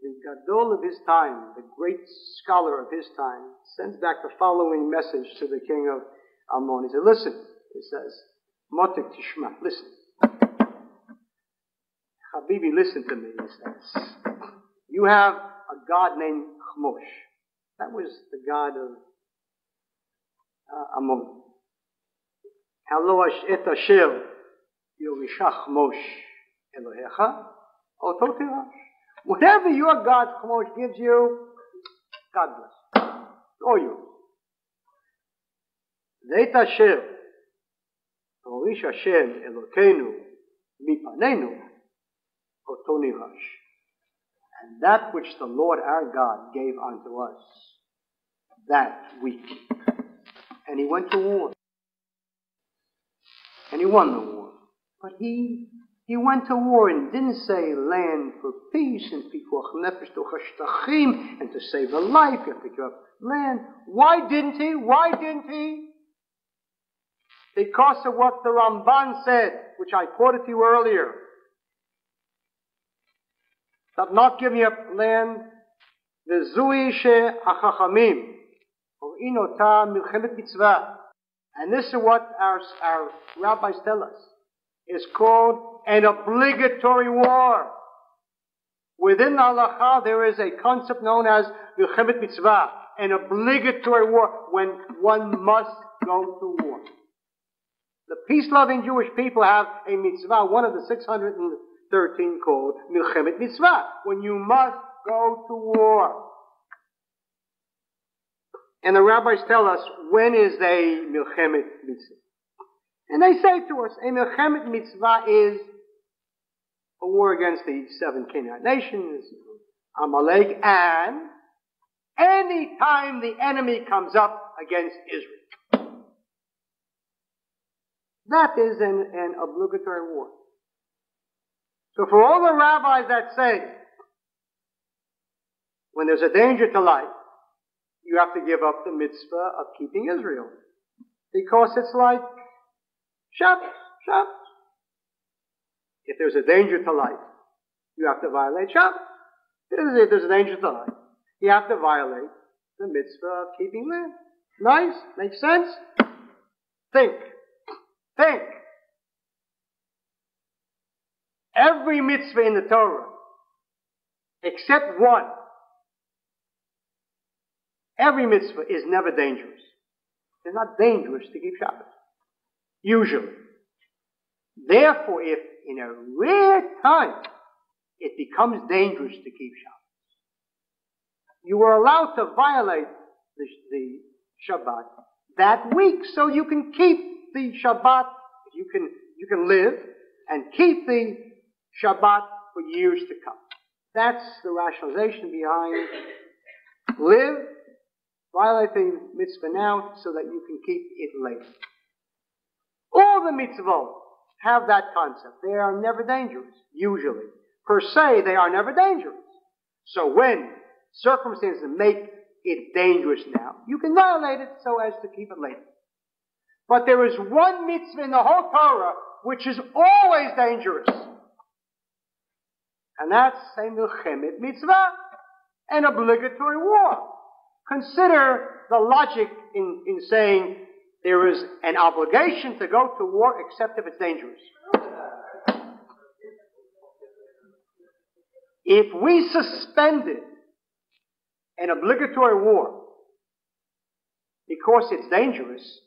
the Gadol of his time, the great scholar of his time, sends back the following message to the king of Ammon. He said, listen, he says, Motek Tishma, listen. Habibi, listen to me, he says. You have a god named Chemosh. That was the god of Ammon. Halosh et asher yorishah Chemosh Elohecha oto tirash. Whatever your God Chemosh gives you, God bless. Or you. Veit asher horish Hashem Elokeinu mipanenu oto nirash. And that which the Lord our God gave unto us, that we keep. And he went to war. And he won the war. But he went to war and didn't say land for peace and pikuach nefesh shtachim and to save a life. You have to give up land. Why didn't he? Why didn't he? Because of what the Ramban said, which I quoted to you earlier. That not giving up land, the zui she achachamim, or inota milchemet mitzvah. And this is what our rabbis tell us. Is called an obligatory war. Within the halacha, there is a concept known as milchemet mitzvah, an obligatory war when one must go to war. The peace-loving Jewish people have a mitzvah, one of the 613 called milchemet mitzvah, when you must go to war. And the rabbis tell us, when is a milchemet mitzvah? And they say to us, a milchemet mitzvah is a war against the 7 Canaanite nations, Amalek, and any time the enemy comes up against Israel. That is an obligatory war. So for all the rabbis that say, when there's a danger to life, you have to give up the mitzvah of keeping Israel. Because it's like Shabbos. If there's a danger to life, you have to violate Shabbos. If there's a danger to life, you have to violate the mitzvah of keeping land. Nice? Makes sense? Think. Every mitzvah in the Torah, except one, every mitzvah is never dangerous. It's not dangerous to keep Shabbos. Usually. Therefore, if in a rare time it becomes dangerous to keep Shabbos, you are allowed to violate the Shabbat that week, so you can keep the Shabbat. You can live and keep the Shabbat for years to come. That's the rationalization behind live, violate the mitzvah now, so that you can keep it later. All the mitzvot have that concept. They are never dangerous, usually. Per se, they are never dangerous. So when circumstances make it dangerous now, you can violate it so as to keep it later. But there is one mitzvah in the whole Torah which is always dangerous. And that's a milchemet mitzvah, an obligatory war. Consider the logic in saying there is an obligation to go to war except if it's dangerous. If we suspended an obligatory war because it's dangerous,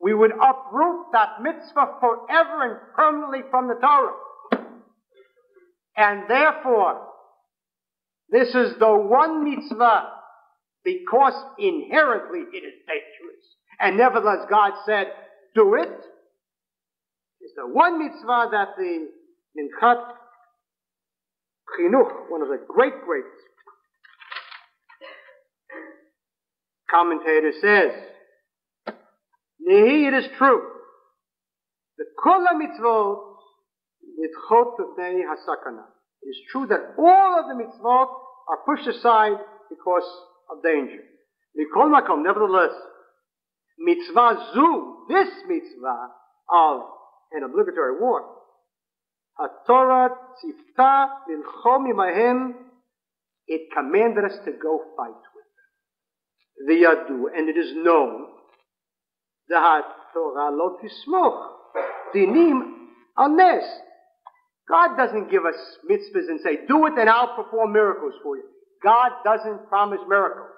we would uproot that mitzvah forever and permanently from the Torah. And therefore, this is the one mitzvah because inherently it is dangerous. And nevertheless, God said, do it. It's the one mitzvah that the Minchat Chinuch, one of the great commentator, says, Nehi, it is true. The kol mitzvot nidchot b'nei hasakana. It is true that all of the mitzvot are pushed aside because of danger. Mikol makom, nevertheless, mitzvah zu, this mitzvah of an obligatory war, HaTorah tzifta lilchom imahem, it commanded us to go fight with them. The yadu, and it is known, the HaTorah lo tismoch, dinim anes. God doesn't give us mitzvahs and say, do it and I'll perform miracles for you. God doesn't promise miracles.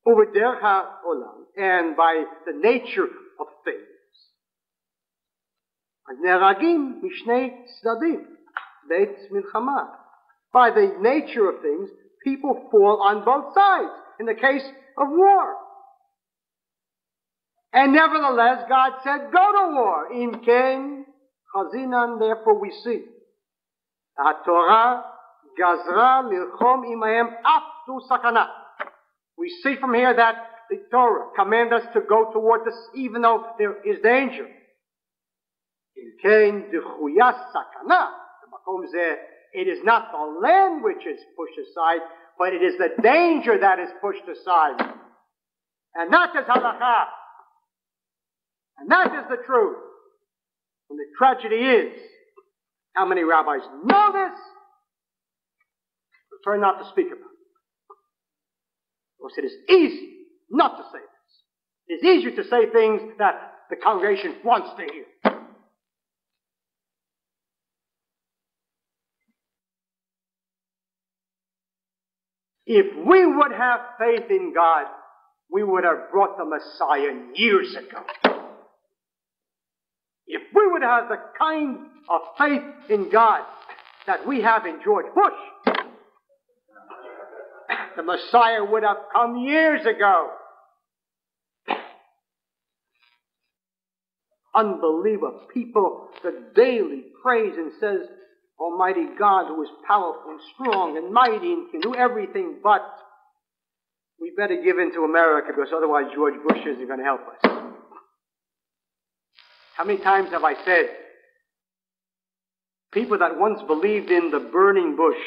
U'v'derech ha'olam, and by the nature of things, neragim mishnei tzadim, beit milchama. By the nature of things, people fall on both sides in the case of war. And nevertheless, God said, go to war. In Ken chazinan, therefore we see. HaTorah gazra lilchom imahem aftu sakana. We see from here that the Torah commands us to go toward this even though there is danger. In Ken dechuyas sakana, it is not the land which is pushed aside, but it is the danger that is pushed aside. And that is halakha. And that is the truth. And the tragedy is, how many rabbis know this, prefer not to speak about it. Because it is easy not to say this. It is easier to say things that the congregation wants to hear. If we would have faith in God, we would have brought the Messiah years ago. If we would have the kind of faith in God that we have in George Bush, the Messiah would have come years ago. Unbelievable people that daily praise and says, Almighty God, who is powerful and strong and mighty and can do everything, but we better give in to America because otherwise George Bush isn't going to help us. How many times have I said, people that once believed in the burning bush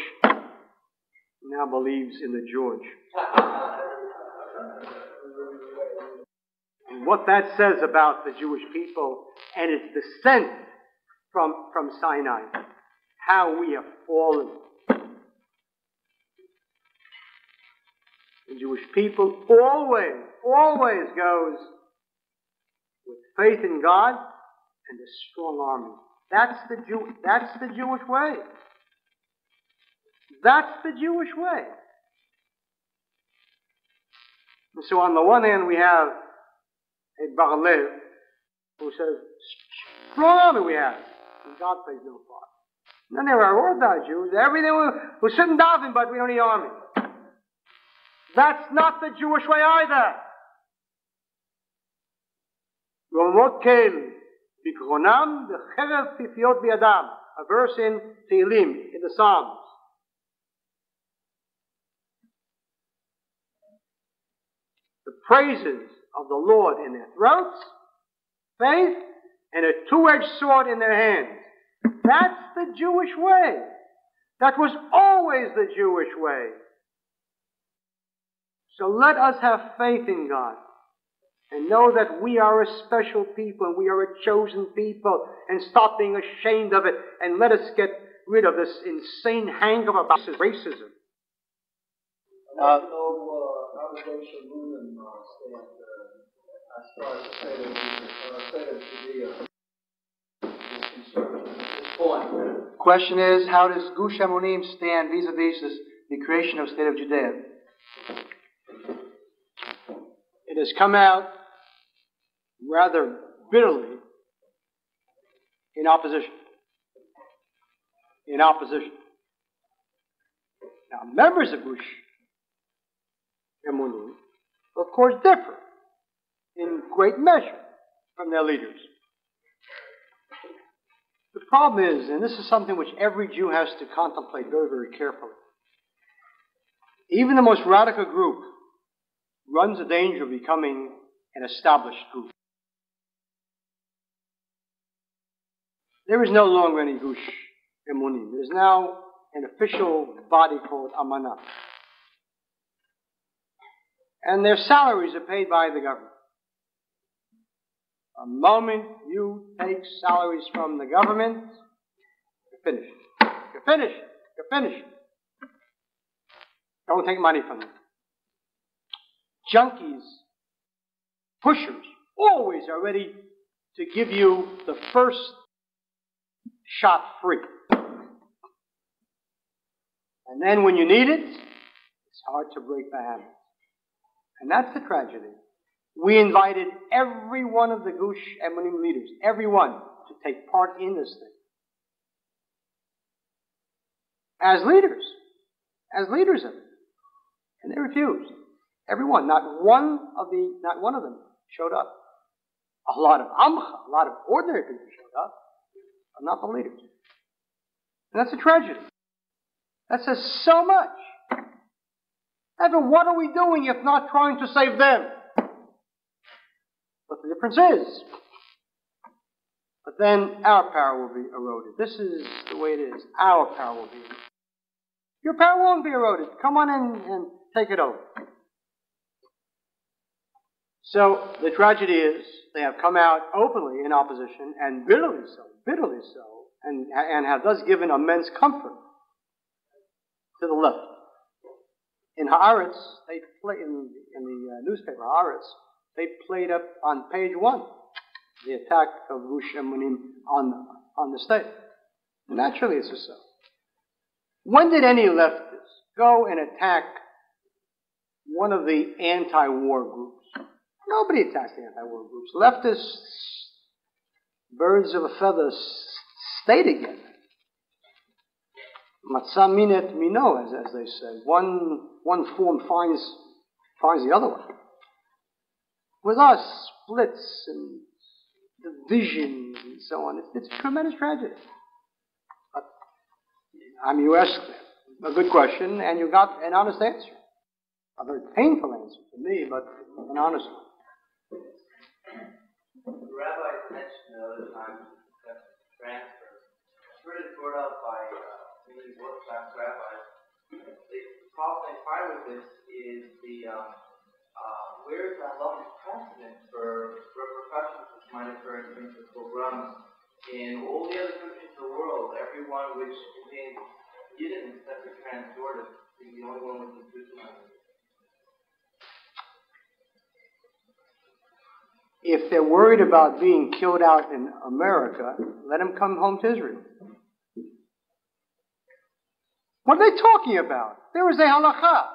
now believes in the George. And what that says about the Jewish people and its descent from Sinai, how we have fallen. The Jewish people always goes with faith in God and a strong army. That's the Jewish way. That's the Jewish way. And so on the one hand we have a Bar-Lev who says, strong army we have, and God plays no part. And then there are Orthodox Jews, everything we're sitting davening, but we don't need army. That's not the Jewish way either. A verse in Tehillim, in the Psalms. The praises of the Lord in their throats, faith, and a two-edged sword in their hands. That's the Jewish way. That was always the Jewish way. So let us have faith in God and know that we are a special people and we are a chosen people, and stop being ashamed of it, and let us get rid of this insane hang-up about racism. How does Shalom stand as far as the state of Judea is concerned at this point? Question is, how does Gush Emunim stand vis-a-vis the creation of the state of Judea? It has come out rather bitterly in opposition. In opposition. Now, members of Gush Emunim, of course, differ in great measure from their leaders. The problem is, and this is something which every Jew has to contemplate very, very carefully, even the most radical group runs the danger of becoming an established group. There is no longer any Gush Emunim. There is now an official body called Amanah. And their salaries are paid by the government. The moment you take salaries from the government, you're finished. You're finished. You're finished. Don't take money from them. Junkies, pushers, always are ready to give you the first shot free. And then when you need it, it's hard to break the habit. And that's the tragedy. We invited every one of the Gush Emunim leaders, everyone, to take part in this thing. As leaders of it. And they refused. Everyone, not one of them showed up. A lot of Amcha, a lot of ordinary people showed up, but not the leaders. And that's a tragedy. That says so much. Evan, what are we doing if not trying to save them? But the difference is, but then our power will be eroded. This is the way it is. Our power will be eroded. Your power won't be eroded. Come on in and take it over. So the tragedy is they have come out openly in opposition, and bitterly so, and have thus given immense comfort to the left. In Haaretz, they play in the newspaper Haaretz, they played up on page 1 the attack of Gush Emunim on the state. Naturally, it's just so. When did any leftists go and attack one of the anti-war groups? Nobody attacks the anti-war groups. Leftists, birds of a feather, stay together. Matzah minet mino, as they say. One form finds the other one. With us, splits and divisions and so on, it's a tremendous tragedy. But, you asked a good question, and you got an honest answer. A very painful answer to me, but an honest one. The rabbis mentioned the other time that transfer. It's really brought up by many world-class rabbis. The problem they find with this is where is that law precedent for repercussions which might occur in terms of pogroms in all the other countries of the world, everyone which contains Yidden except for Transjordan, is the only one which is Christianized. If they're worried about being killed out in America, let them come home to Israel. What are they talking about? There is a halakha.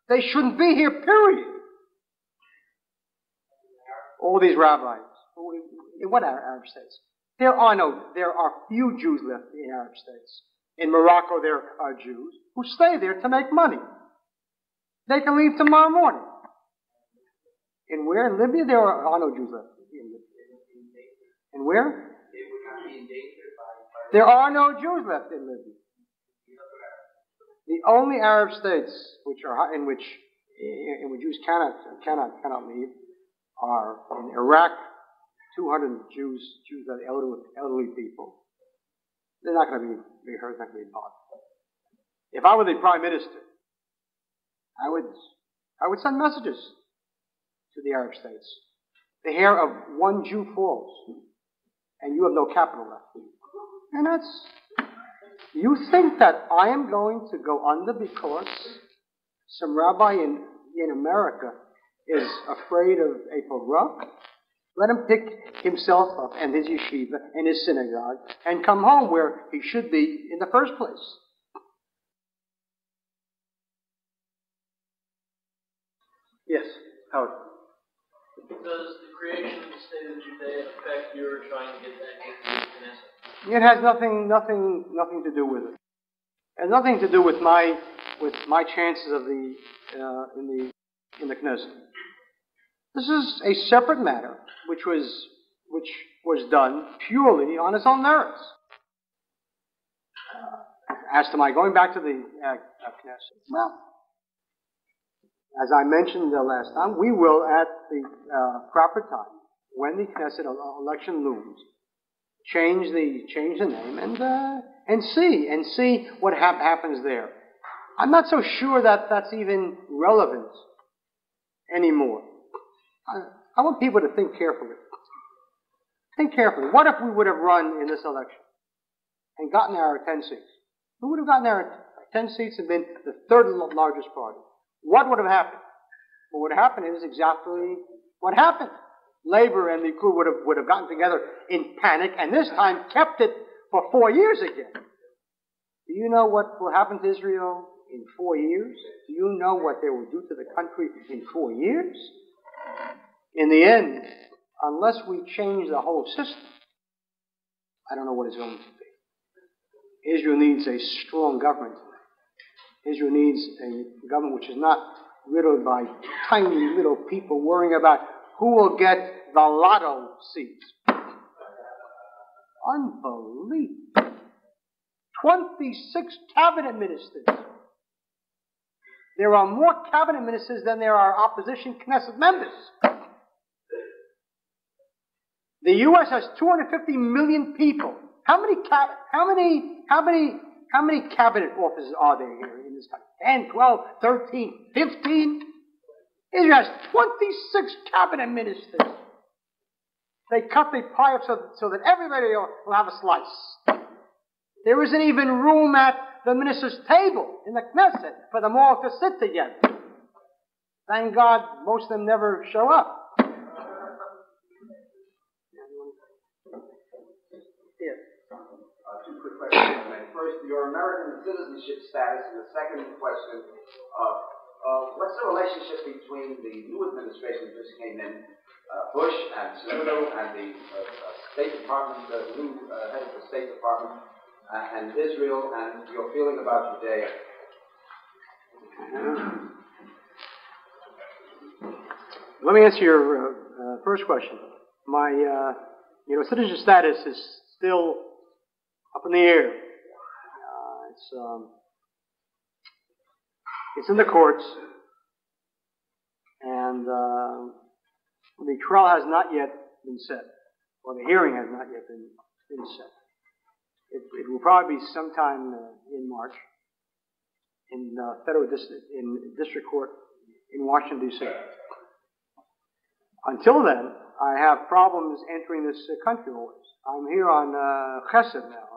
They shouldn't be here, period. All these rabbis. In what Arab states? There are few Jews left in Arab states. In Morocco, there are Jews who stay there to make money. They can leave tomorrow morning. In where? In Libya, there are no Jews left. And where? There are no Jews left in Libya. The only Arab states in which Jews cannot leave are in Iraq. 200 Jews that are elderly people. They're not going to be hurt. Not going to be bothered. If I were the prime minister, I would send messages to the Arab states. The hair of one Jew falls, and you have no capital left. And you think that I am going to go under because some rabbi in America is afraid of a pogrom? Let him pick himself up and his yeshiva and his synagogue and come home where he should be in the first place. Yes, Howard. Does the creation of the state of Judea affect your trying to get that into the Knesset? It has nothing to do with it. It has nothing to do with my chances of in the Knesset. This is a separate matter, which was done purely on its own merits. As to my going back to the Knesset, well, as I mentioned the last time, we will at the proper time, when the Knesset election looms, change the name and see what happens there. I'm not so sure that that's even relevant anymore. I want people to think carefully. Think carefully. What if we would have run in this election and gotten our 10 seats? We would have gotten our 10 seats and been the third largest party. What would have happened? What would have happened is exactly what happened. Labor and the Likud would have gotten together in panic, and this time kept it for 4 years again. Do you know what will happen to Israel in 4 years? Do you know what they will do to the country in 4 years? In the end, unless we change the whole system, I don't know what it's going to be. Israel needs a strong government. Israel needs a government which is not riddled by tiny little people worrying about who will get the lotto seats. Unbelievable. 26 cabinet ministers. There are more cabinet ministers than there are opposition Knesset members. The U.S. has 250 million people. How many cabinet offices are there here in this country? 10, 12, 13, 15? Israel has 26 cabinet ministers. They cut the pie up so that everybody will have a slice. There isn't even room at the minister's table in the Knesset for them all to sit together. Thank God most of them never show up. Two quick questions. First, your American citizenship status, and the second question, what's the relationship between the new administration that just came in, Bush and Snow and the State Department, the new head of the State Department, and Israel, and your feeling about Judea? Let me answer your first question. My citizenship status is still up in the air. It's in the courts, and the trial has not yet been set, or the hearing has not yet been set. It will probably be sometime in March in district court in Washington, D.C. Until then, I have problems entering this country always. I'm here on Chesed now,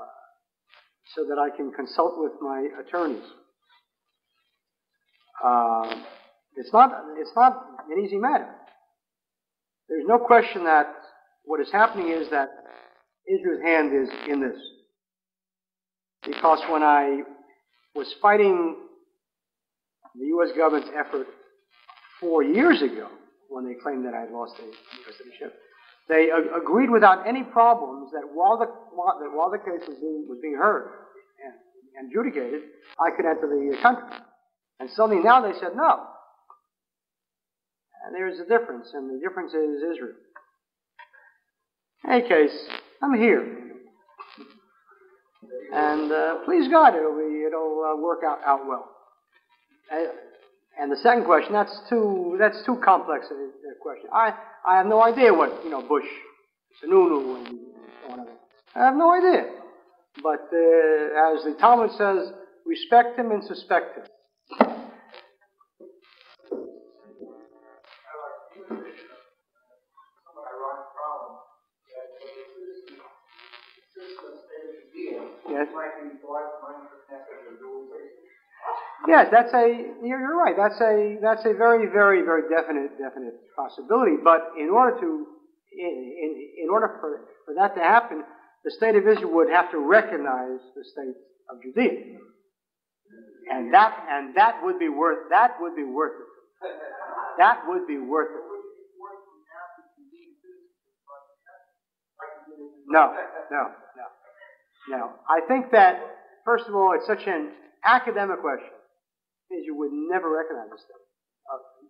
so that I can consult with my attorneys. It's not an easy matter. There's no question that what is happening is that Israel's hand is in this. Because when I was fighting the U.S. government's effort 4 years ago, when they claimed that I had lost the U.S. citizenship, they agreed without any problems that while the case was being heard and adjudicated, I could enter the country. And suddenly now they said no. And there's a difference, and the difference is Israel. In any case, I'm here. And please God, it'll work out well. And the second question, that's too complex a question. I have no idea what Bush, Sununu, and whatever. I have no idea. But as the Talmud says, respect him and suspect him. Yes. Yes, you're right. That's a very, very, very definite possibility. But in order to in order for that to happen, the state of Israel would have to recognize the state of Judea. And that would be worth it. That would be worth it. No. I think that, first of all, it's such an academic question. You would never recognize this thing.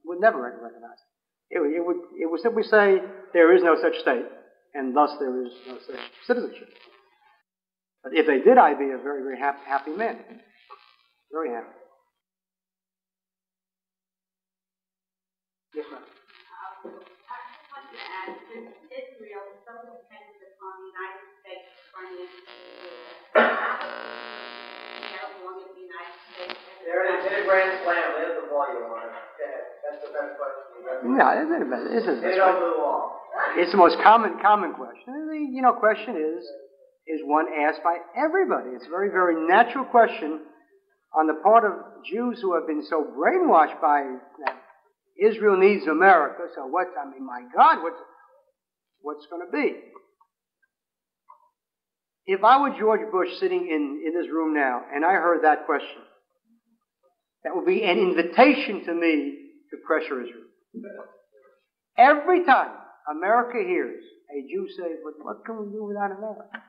Would never recognize it. It would simply say there is no such state, and thus there is no such citizenship. But if they did, I'd be a very, very happy man. Very happy. Yes, ma'am. I just want to add, since Israel is so dependent upon the United States financially, how long is the United States? There it is, hit a grand slam. There's the volume on it. That's the best question. No, it isn't best. It isn't Hit it over the wall. It's the most common question. The question is one asked by everybody. It's a very, very natural question on the part of Jews who have been so brainwashed by Israel needs America. So my God, what's going to be? If I were George Bush sitting in this room now and I heard that question, that would be an invitation to me to pressure Israel. Every time America hears a Jew say, "But what can we do without America?"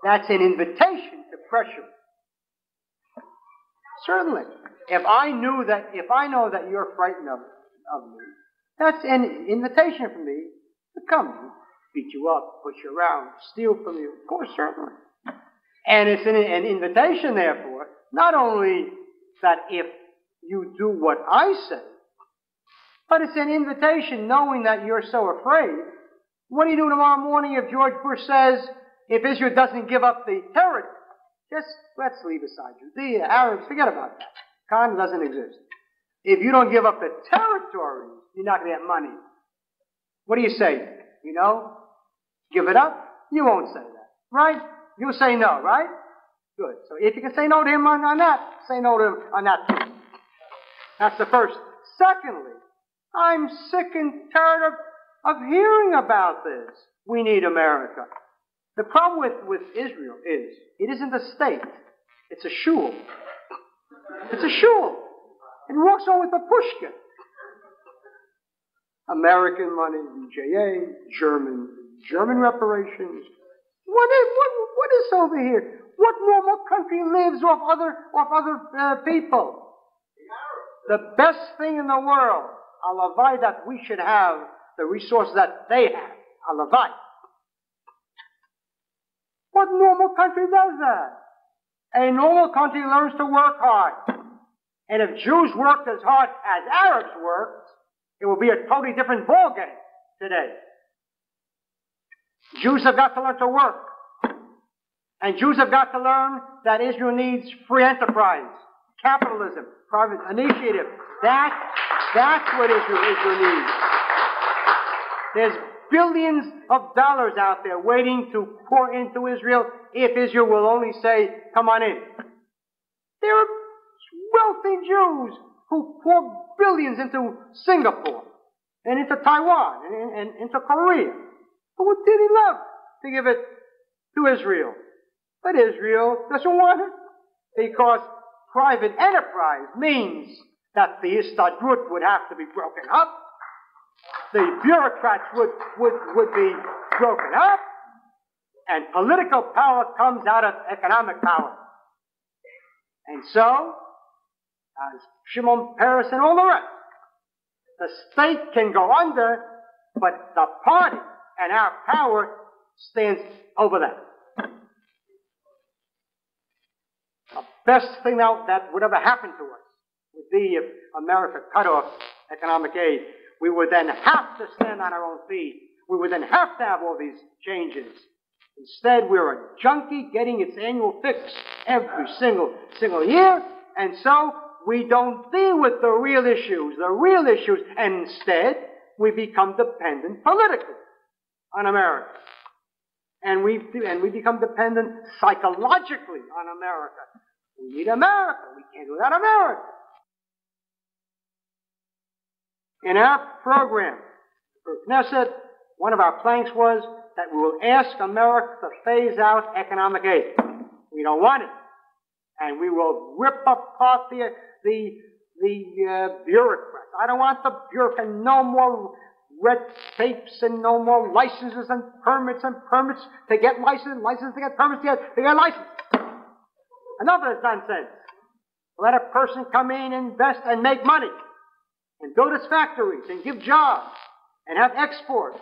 That's an invitation to pressure. Certainly. If I know that you're frightened of me, that's an invitation for me to come, beat you up, push you around, steal from you. Of course, certainly. And it's an invitation, therefore, not only that if you do what I say, but it's an invitation knowing that you're so afraid. What do you do tomorrow morning if George Bush says, if Israel doesn't give up the territory, just let's leave aside Judea, Arabs, forget about that. Con doesn't exist. If you don't give up the territory, you're not going to get money. What do you say? Give it up? You won't say that, right? You'll say no, right? Good. So if you can say no to him on that, say no to him on that too. That's the first. Secondly, I'm sick and tired of hearing about this. We need America. The problem with Israel is, it isn't a state. It's a shul. It's a shul. It walks on with a pushkin. American money, UJA, German reparations. What is over here? What normal country lives off other people? The best thing in the world, alavai, that we should have the resources that they have. Alavai. What normal country does that? A normal country learns to work hard. And if Jews worked as hard as Arabs worked, it will be a totally different ballgame today. Jews have got to learn to work. And Jews have got to learn that Israel needs free enterprise, capitalism, private initiative. That's what Israel needs. There's billions of dollars out there waiting to pour into Israel if Israel will only say, come on in. There are wealthy Jews who pour billions into Singapore and into Taiwan and into Korea. Who would really love to give it to Israel? But Israel doesn't want it because private enterprise means that the Histadrut would have to be broken up. The bureaucrats would be broken up, and political power comes out of economic power. And so, as Shimon Peres and all the rest, the state can go under, but the party and our power stands over that. The best thing now that would ever happen to us would be if America cut off economic aid. We would then have to stand on our own feet. We would then have to have all these changes. Instead, we're a junkie getting its annual fix every single year, and so we don't deal with the real issues, and instead we become dependent politically on America. And we become dependent psychologically on America. We need America. We can't do without America. In our program for Knesset, one of our planks was that we will ask America to phase out economic aid. We don't want it. And we will rip apart the bureaucrats. I don't want the bureaucrats. No more red tapes and no more licenses and permits to get licenses to get permits to get license. Enough of this nonsense. Let a person come in, invest, and make money, and build his factories, and give jobs, and have export,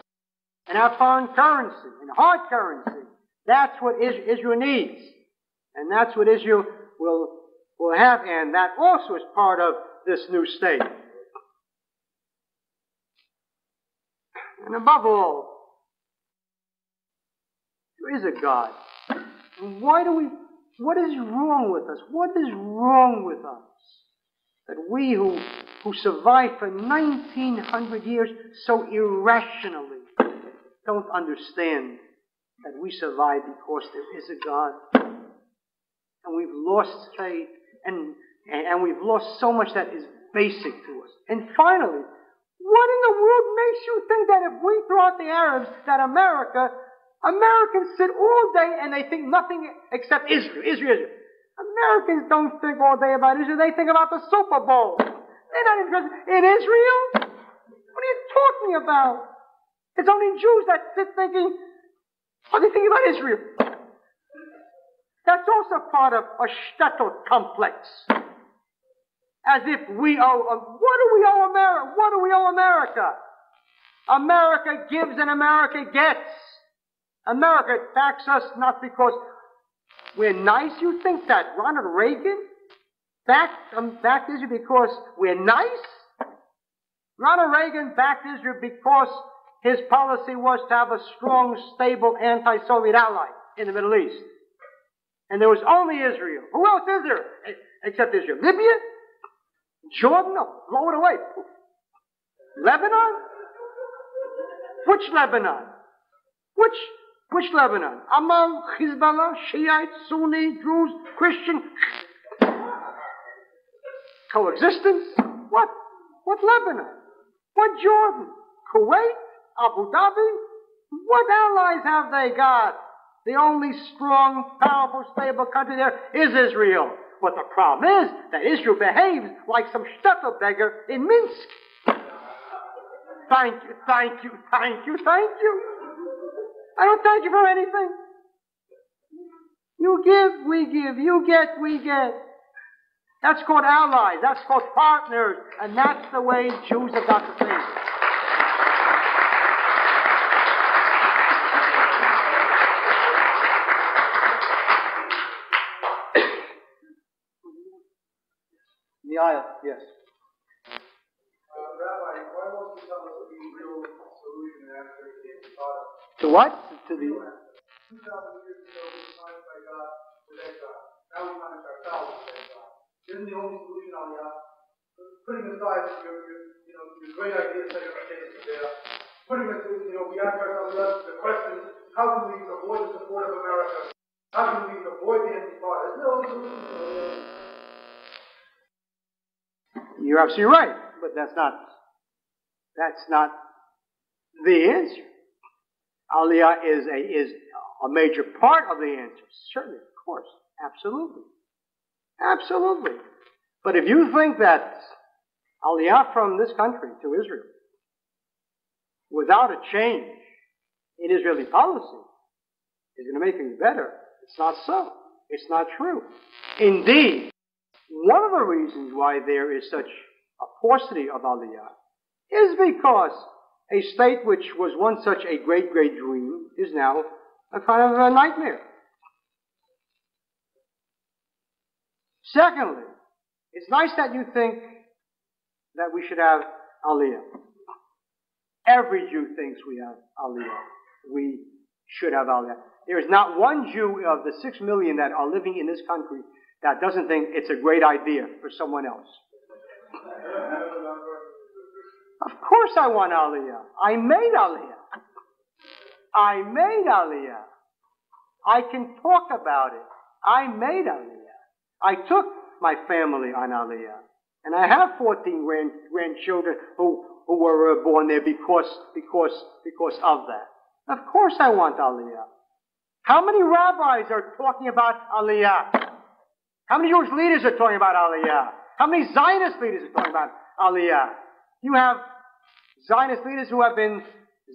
and have foreign currency, and hard currency. That's what Israel needs. And that's what Israel will have, and that also is part of this new state. And above all, there is a God. And what is wrong with us? What is wrong with us? That we who survived for 1900 years so irrationally don't understand that we survive because there is a God. And we've lost faith, and we've lost so much that is basic to us. And finally, what in the world makes you think that if we throw out the Arabs, that Americans sit all day and they think nothing except Israel, Israel. Americans don't think all day about Israel, they think about the Super Bowl. They're not interested in Israel. What are you talking about? It's only Jews that sit thinking, are they thinking about Israel? That's also part of a shtetl complex. As if we owe, what do we owe America? What do we owe America? America gives and America gets. America backs us not because we're nice. You think that Ronald Reagan backed Israel because we're nice? Ronald Reagan backed Israel because his policy was to have a strong, stable, anti-Soviet ally in the Middle East. And there was only Israel. Who else is there except Israel? Libya? Jordan? No, blow it away. Lebanon? Which Lebanon? Which Lebanon? Amal, Hezbollah, Shiite, Sunni, Druze, Christian. Coexistence? What Lebanon? What Jordan? Kuwait? Abu Dhabi? What allies have they got? The only strong, powerful, stable country there is Israel. But the problem is that Israel behaves like some shtetl beggar in Minsk. Thank you. I don't thank you for anything. You give, we give. You get, we get. That's called allies. That's called partners. And that's the way Jews have got to think. The aisle, yes. Rabbi, why won't you tell us the real solution after the intifada? To what? To the... 2,000 years ago, we were punished by God with exile. Now we punish ourselves with exile. Isn't the only solution, Aliyah? Putting aside your great idea of segregation there, we ask ourselves the question, how can we avoid the support of America? How can we avoid the intifada? Isn't there only solution? You're absolutely right, but that's not the answer. Aliyah is a major part of the answer. Certainly, of course. Absolutely. But if you think that Aliyah from this country to Israel, without a change in Israeli policy, is going to make things better, it's not so. It's not true. Indeed, one of the reasons why there is such a paucity of Aliyah is because a state which was once such a great, great dream is now a kind of a nightmare. Secondly, it's nice that you think that we should have Aliyah. Every Jew thinks we have Aliyah. We should have Aliyah. There is not one Jew of the 6 million that are living in this country that doesn't think it's a great idea for someone else. Of course I want Aliyah. I made Aliyah. I can talk about it. I made Aliyah. I took my family on Aliyah. And I have 14 grandchildren who who were born there because of that. Of course I want Aliyah. How many rabbis are talking about Aliyah? How many Jewish leaders are talking about Aliyah? How many Zionist leaders are talking about Aliyah? You have Zionist leaders who have been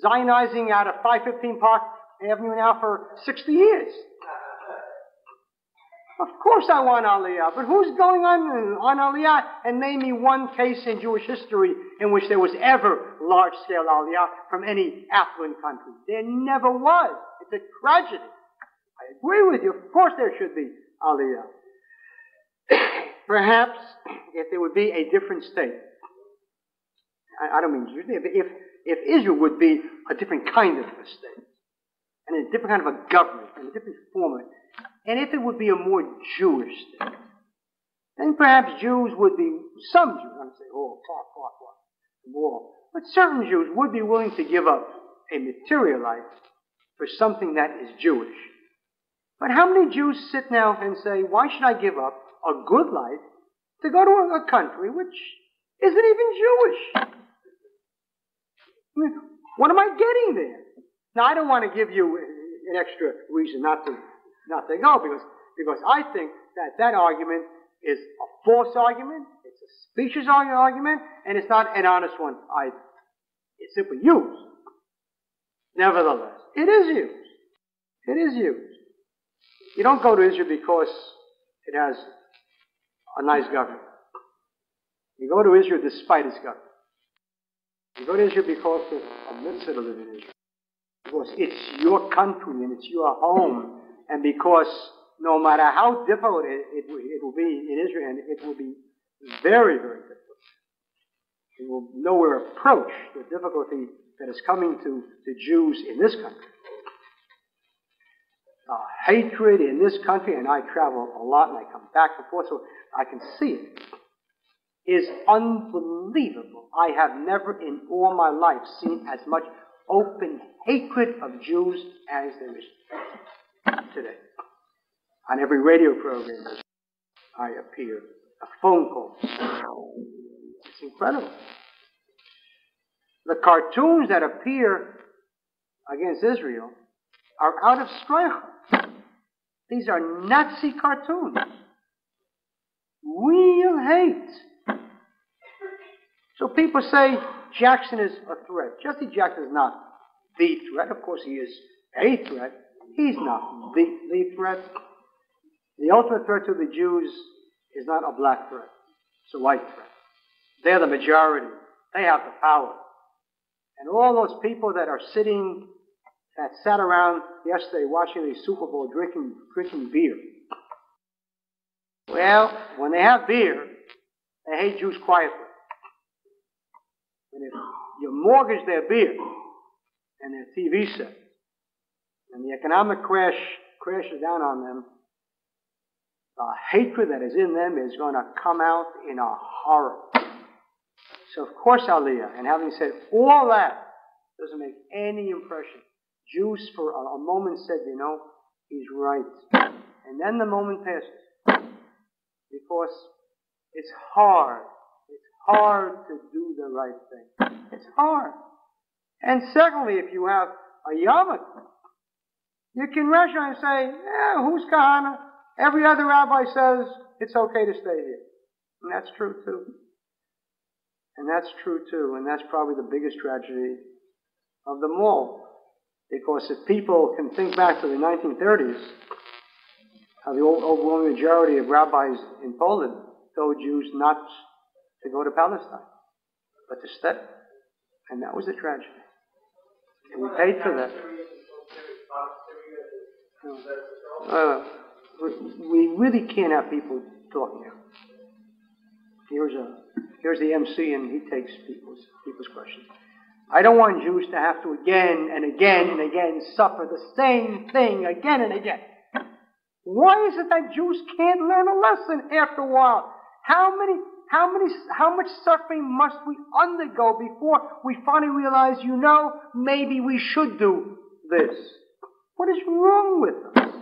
Zionizing out of 515 Park Avenue now for 60 years. Of course I want Aliyah, but who's going on Aliyah? And name me one case in Jewish history in which there was ever large-scale Aliyah from any affluent country. There never was. It's a tragedy. I agree with you. Of course there should be Aliyah. Perhaps if there would be a different state. I don't mean Jews. If Israel would be a different kind of a state, and a different kind of a government, and a different form of it, and if it would be a more Jewish state, then perhaps Jews would be, some Jews, I'm saying, more, but certain Jews would be willing to give up a material life for something that is Jewish. But how many Jews sit now and say, why should I give up a good life to go to a country which isn't even Jewish? I mean, what am I getting there? Now, I don't want to give you an extra reason not to go, because I think that argument is a false argument, it's a specious argument, and it's not an honest one either. It's simply used. Nevertheless, it is used. It is used. You don't go to Israel because it has a nice government. You go to Israel despite its government. You go to Israel because of a mitzvah to live in Israel. Because it's your country and it's your home. And because no matter how difficult it will be in Israel, and it will be very, very difficult, it will nowhere approach the difficulty that is coming to Jews in this country. Hatred in this country, and I travel a lot and I come back and forth so I can see it, is unbelievable. I have never in all my life seen as much open hatred of Jews as there is today. On every radio program I appear, a phone call. It's incredible. The cartoons that appear against Israel are out of streicher. These are Nazi cartoons. Real hate. So people say Jackson is a threat. Jesse Jackson is not the threat. Of course he is a threat. He's not the threat. The ultimate threat to the Jews is not a black threat. It's a white threat. They're the majority. They have the power. And all those people that sat around yesterday watching the Super Bowl drinking beer. Well, when they have beer, they hate Jews quietly. And if you mortgage their beer and their TV set, and the economic crash crashes down on them, the hatred that is in them is going to come out in a horror. So of course Aliyah, and having said all that, doesn't make any impression. Jews for a moment said, he's right. And then the moment passes. Because it's hard. It's hard to do the right thing. It's hard. And secondly, if you have a yarmulke, you can rationalize and say, who's kahana? Every other rabbi says it's okay to stay here. And that's true too. And that's true too. And that's probably the biggest tragedy of them all. Because if people can think back to the 1930s, how the overwhelming majority of rabbis in Poland told Jews not to go to Palestine, but to stay. And that was a tragedy. And we paid for that. We really can't have people talking. Here's the MC, and he takes people's questions. I don't want Jews to have to again and again and again suffer the same thing again and again. Why is it that Jews can't learn a lesson after a while? How much suffering must we undergo before we finally realize, maybe we should do this? What is wrong with us?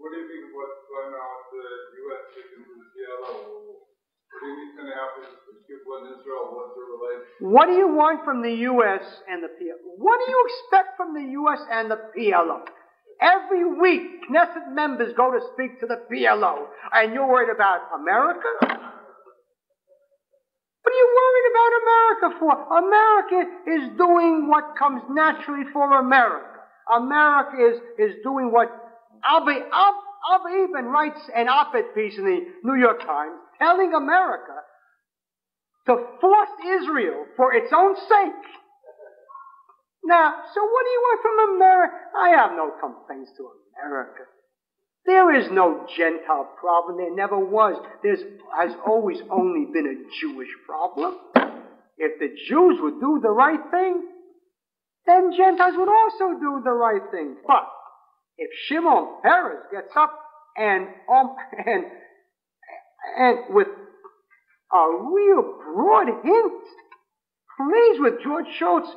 What do you think of what's going on with the U.S. taking the with Israel? What's the relation? What do you want from the U.S. and the PLO? What do you expect from the U.S. and the PLO? Every week, Knesset members go to speak to the PLO, and you're worried about America? What are you worried about America for? America is doing what comes naturally for America. America is doing what Abba even writes an op-ed piece in the New York Times telling America to force Israel for its own sake. Now, so what do you want from America? I have no complaints to America. There is no Gentile problem. There never was. There has always only been a Jewish problem. If the Jews would do the right thing, then Gentiles would also do the right thing. But if Shimon Peres gets up and with a real broad hint, pleads with George Shultz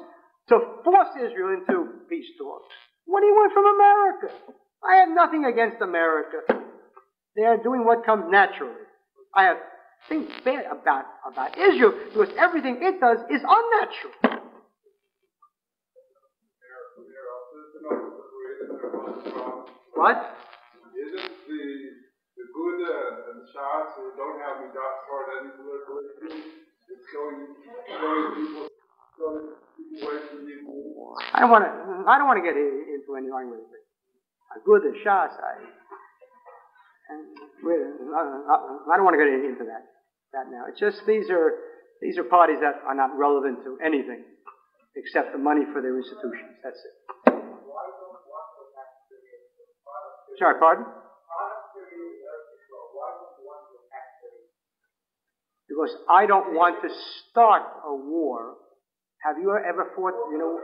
to force Israel into peace talks, what do you want from America? I have nothing against America. They are doing what comes naturally. I have things bad about Israel because everything it does is unnatural. What? Isn't the Buddha and Shas who don't have any doubts for any political issue, it's going people away from you? I don't want to get into any language. A good Shas, I don't want to get into that now. It's just these are parties that are not relevant to anything except the money for their institutions. That's it. Sorry, pardon? Because I don't want to start a war. Have you ever fought in a war?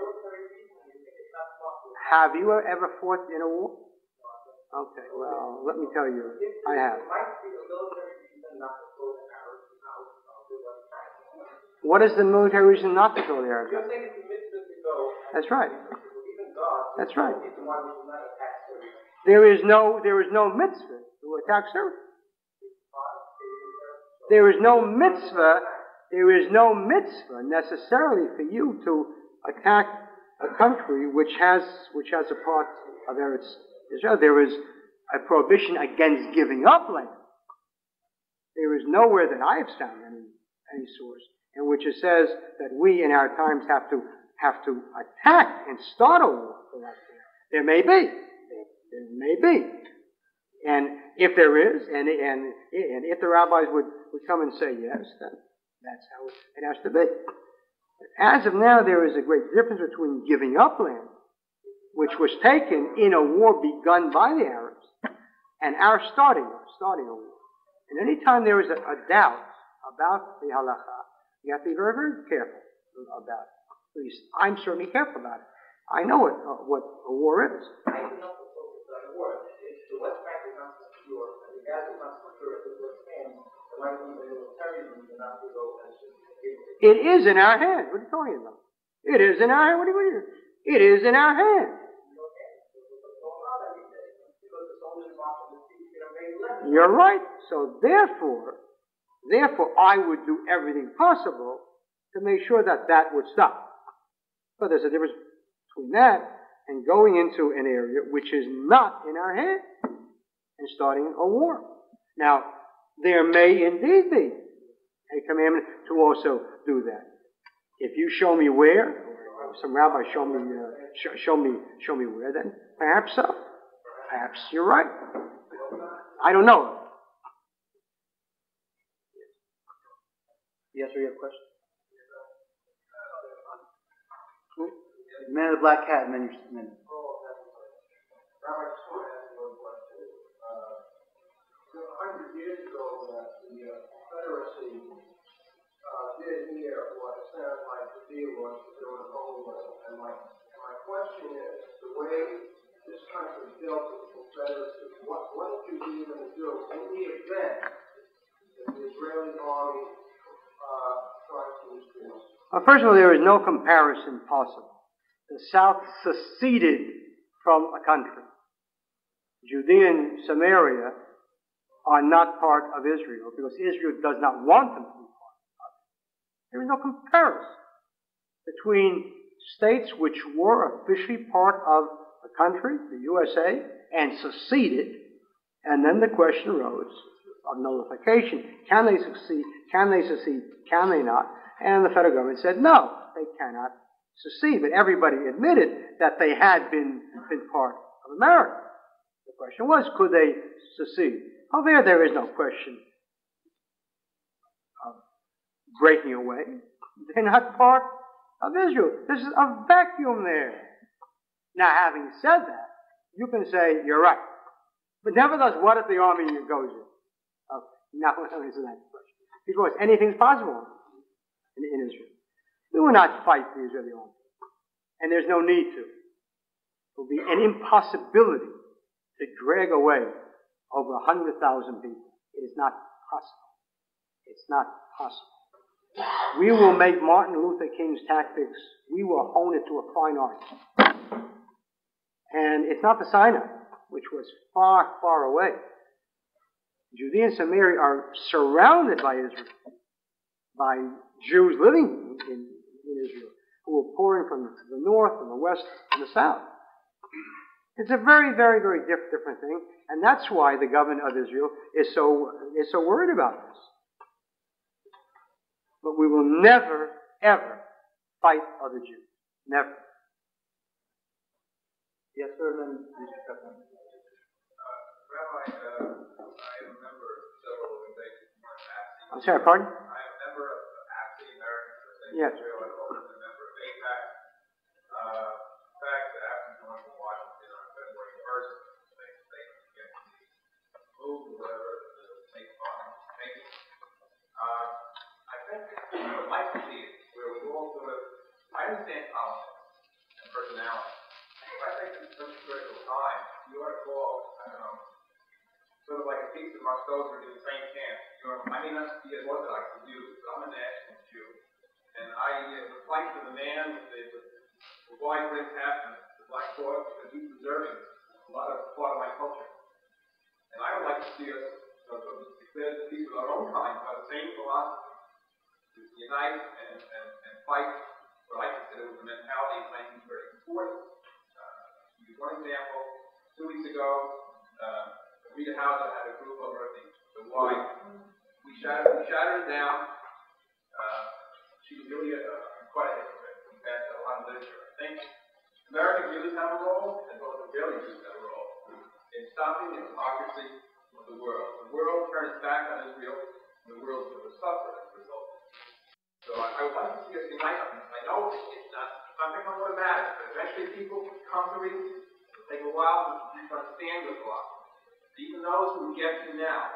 Have you ever fought in a war? Okay, well, let me tell you, I have. What is the military reason not to go there? That's right. That's right. There is no mitzvah to attack Syria. There is no mitzvah necessarily for you to attack a country which has a part of Eretz Israel. There is a prohibition against giving up land. There is nowhere that I have found any source in which it says that we in our times have to attack and start a war for that. There may be. There may be. And if there is, and if the rabbis would come and say yes, then that's how it has to be. But as of now, there is a great difference between giving up land, which was taken in a war begun by the Arabs, and our starting a war. And any time there is a doubt about the halakha, you have to be very, very careful about it. At least I'm certainly careful about it. I know what a war is. It is in our hands. What are you talking about? It is in our hands. What are you? It is in our hands. You're right. So therefore, I would do everything possible to make sure that would stop. But there's a difference between that and going into an area which is not in our hands and starting a war. Now, there may indeed be a commandment to also do that. If you show me where, or some rabbi show me where, then perhaps so. Perhaps you're right. I don't know. Yes, sir, you have a question? Man in the black hat, and then you. Rabbi, I just want to ask you one question. 100 years ago, the Confederacy did hear what it sounded like the deal was to do an home rule. And my question is, the way this country built the Confederacy, what did you even do in the event that the Israeli army tries to withdraw? Well, first of all, there is no comparison possible. The South seceded from a country. Judea and Samaria are not part of Israel because Israel does not want them to be part of it. There is no comparison between states which were officially part of the country, the USA, and seceded, and then the question arose of nullification. Can they succeed? Can they secede? Can they not? And the federal government said, no, they cannot secede. But everybody admitted that they had been part of America. The question was, could they secede? Oh, there is no question of breaking away. They're not part of Israel. There's a vacuum there. Now, having said that, you can say, you're right. But nevertheless, what if the army goes in? Okay, now let me answer that question. Because anything's possible in Israel. We will not fight the Israeli army. And there's no need to. It will be an impossibility to drag away over 100,000 people. It is not possible. It's not possible. We will make Martin Luther King's tactics, we will hone it to a fine art. And it's not the Sinai, which was far, far away. Judea and Samaria are surrounded by Israel, by Jews living in Israel, who will pour in from the north and the west and the south. It's a very, very, very different thing, and that's why the government of Israel is so worried about this. But we will never, ever fight other Jews. Never. Yes, sir, and then Rabbi, I am a member of several organizations. I'm sorry, pardon? I am a member of AFSI, American Association Yes. of Israel. I'm also a member of APAC. In fact, the AFSI joined in Washington on February 1st to make a statement against the move or whatever to make fun of making. I think we would like to see it where we all sort of, I understand politics and personality. I think it's such a critical time. You ought to call, I don't know, sort of like a piece of Moscow in the same camp. I may not be as Orthodox as you, but I'm a national Jew. And I would fight for the man with the wide brimmed hat and the black sword because he's preserving a lot of part of my culture. And I would like to see us declare the peace of our own kind by the same philosophy. To unite and fight what I consider was the mentality of 1934. To use one example, 2 weeks ago, Rita Hauser had a group over at the Y. We shattered it down. She was really quite a hypocrite. We passed a lot of literature. I think American Jews have a role, as well as Israeli Jews have a role, in stopping the hypocrisy of the world. The world turns back on Israel, and the world will suffer as a result. So I would like to see us unite on this. I know it's not become automatic, but eventually people come to read. It'll take a while to understand the philosophy. Even those who get to now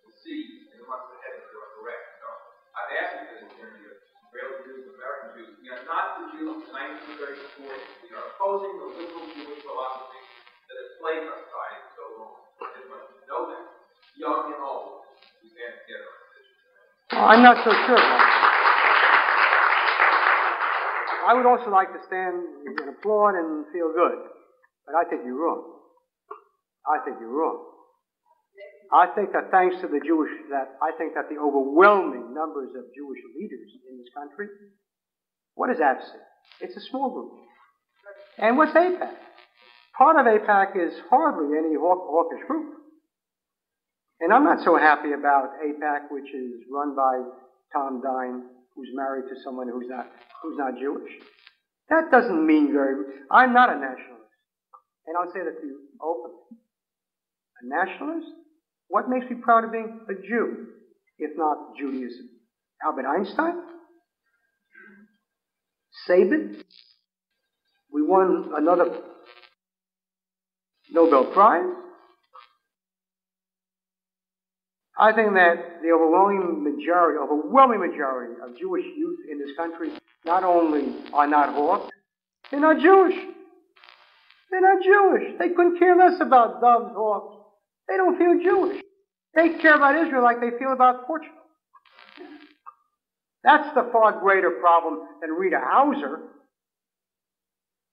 will see in the months ahead that they are correct. So I've asked you this in the Israeli Jews, American Jews. We are not the Jews of 1934. We are opposing the liberal Jewish philosophy that has plagued our society for so long. I just want you to know that. Young and old, we stand together on this issue. I'm not so sure about that. I would also like to stand and applaud and feel good, but I think you're wrong. I think you're wrong. I think that thanks to the the overwhelming numbers of Jewish leaders in this country, what is AFSI? It's a small group. And what's APAC? Part of APAC is hardly any hawkish group. And I'm not so happy about APAC, which is run by Tom Dine, who's married to someone who's not Jewish. That doesn't mean I'm not a nationalist. And I'll say that to you openly. A nationalist? What makes me proud of being a Jew, if not Judaism? Albert Einstein? Sabin? We won another Nobel Prize? I think that the overwhelming majority of Jewish youth in this country not only are not hawks, they're not Jewish. They're not Jewish. They couldn't care less about doves, hawks. They don't feel Jewish. They care about Israel like they feel about Portugal. That's the far greater problem than Rita Hauser.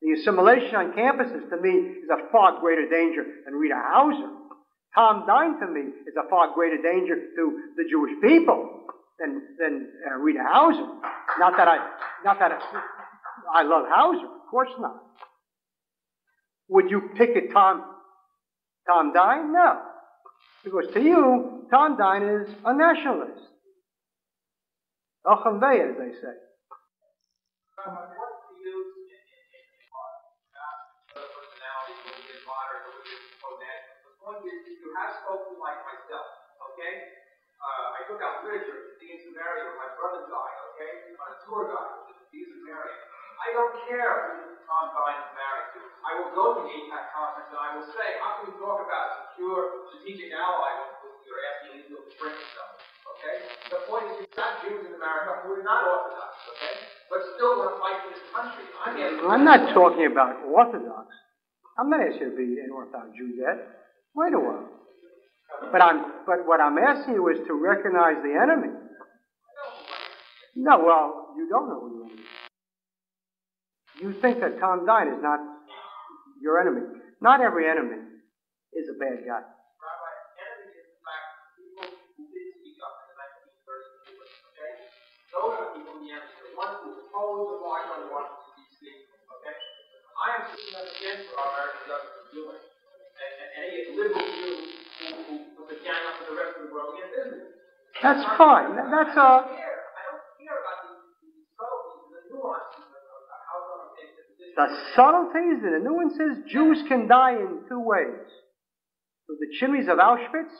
The assimilation on campuses, to me, is a far greater danger than Rita Hauser. Tom Dine, to me, is a far greater danger to the Jewish people than Rita Hauser. Not that I love Hauser, of course not. Would you pick a Tom Dine? No. Because to you, Tom Dine is a nationalist. Ochamvei, as they say. What's the use in personalities, whether you're moderate or whether you're pro-national? The point is, you have spoken like myself, okay? I took out literature to Dean Samaria when my brother died, okay? On a tour guide with Dean Samaria. I don't care who Tom Dine is married to. I will go to the APAC conference and I will say, how can we talk about secure strategic ally when you're asking Israel to bring stuff, okay? The point is, you've got Jews in America who are not Orthodox, okay? But still want to fight for this country. I'm not talking about Orthodox. I'm not asking you to be an Orthodox Jew yet. Wait a while. But what I'm asking you is to recognize the enemy. No, well, you don't know who the enemy is. You think that Tom Dine is not your enemy. Not every enemy is a bad guy. Rabbi, enemy is in fact people who did speak up in the 1930s and 40s, okay? Those are the people in the enemy. The ones who oppose the march on Washington, D.C., okay? I am sitting up against what our American government is doing. And any liberal Jew who put the gang up for the rest of the world against business. That's fine. That's I don't care about these subtleties and the nuances of how someone takes the position. the subtleties and the nuances. Jews can die in two ways. Through the chimneys of Auschwitz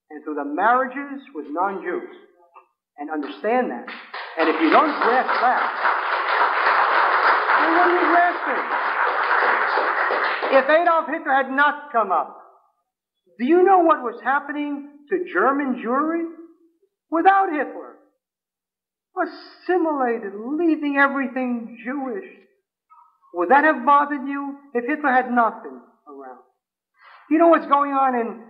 and through the marriages with non-Jews. And understand that. And if you don't grasp that, then what are you grasping? If Adolf Hitler had not come up, do you know what was happening to German Jewry without Hitler? Assimilated, leaving everything Jewish. Would that have bothered you if Hitler had not been around? Do you know what's going on in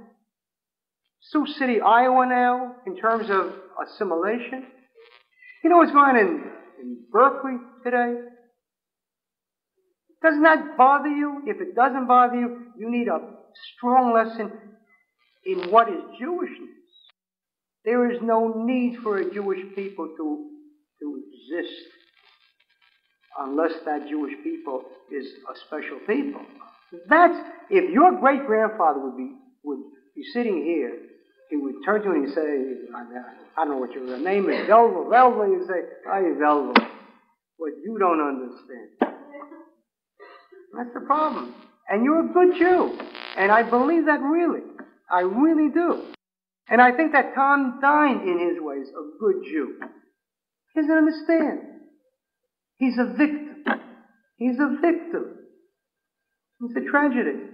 Sioux City, Iowa now, in terms of assimilation? You know what's going on in Berkeley today? Doesn't that bother you? If it doesn't bother you, you need a strong lesson in what is Jewishness. There is no need for a Jewish people to exist unless that Jewish people is a special people. If your great-grandfather would be sitting here, he would turn to you and he'd say, I don't know what your name is, Velvel, you'd say, "Hey, Velvel, what you don't understand." That's the problem. And you're a good Jew. And I believe that really. I really do. And I think that Tom Dine, in his ways, a good Jew. He doesn't understand. He's a victim. He's a victim. It's a tragedy.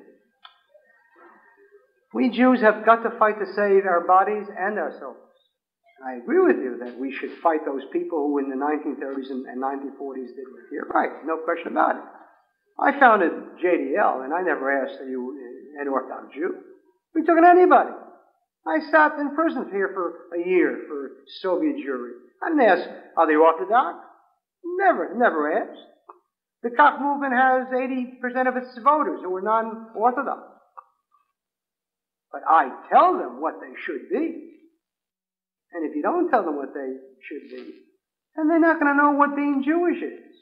We Jews have got to fight to save our bodies and our souls. I agree with you that we should fight those people who in the 1930s and 1940s did what you're right. No question about it. I founded JDL, and I never asked you an Orthodox Jew. We took anybody. I sat in prison here for a year for Soviet Jewry. I didn't ask, are they Orthodox? Never asked. The Koch movement has 80% of its voters who are non-Orthodox. But I tell them what they should be. And if you don't tell them what they should be, then they're not going to know what being Jewish is.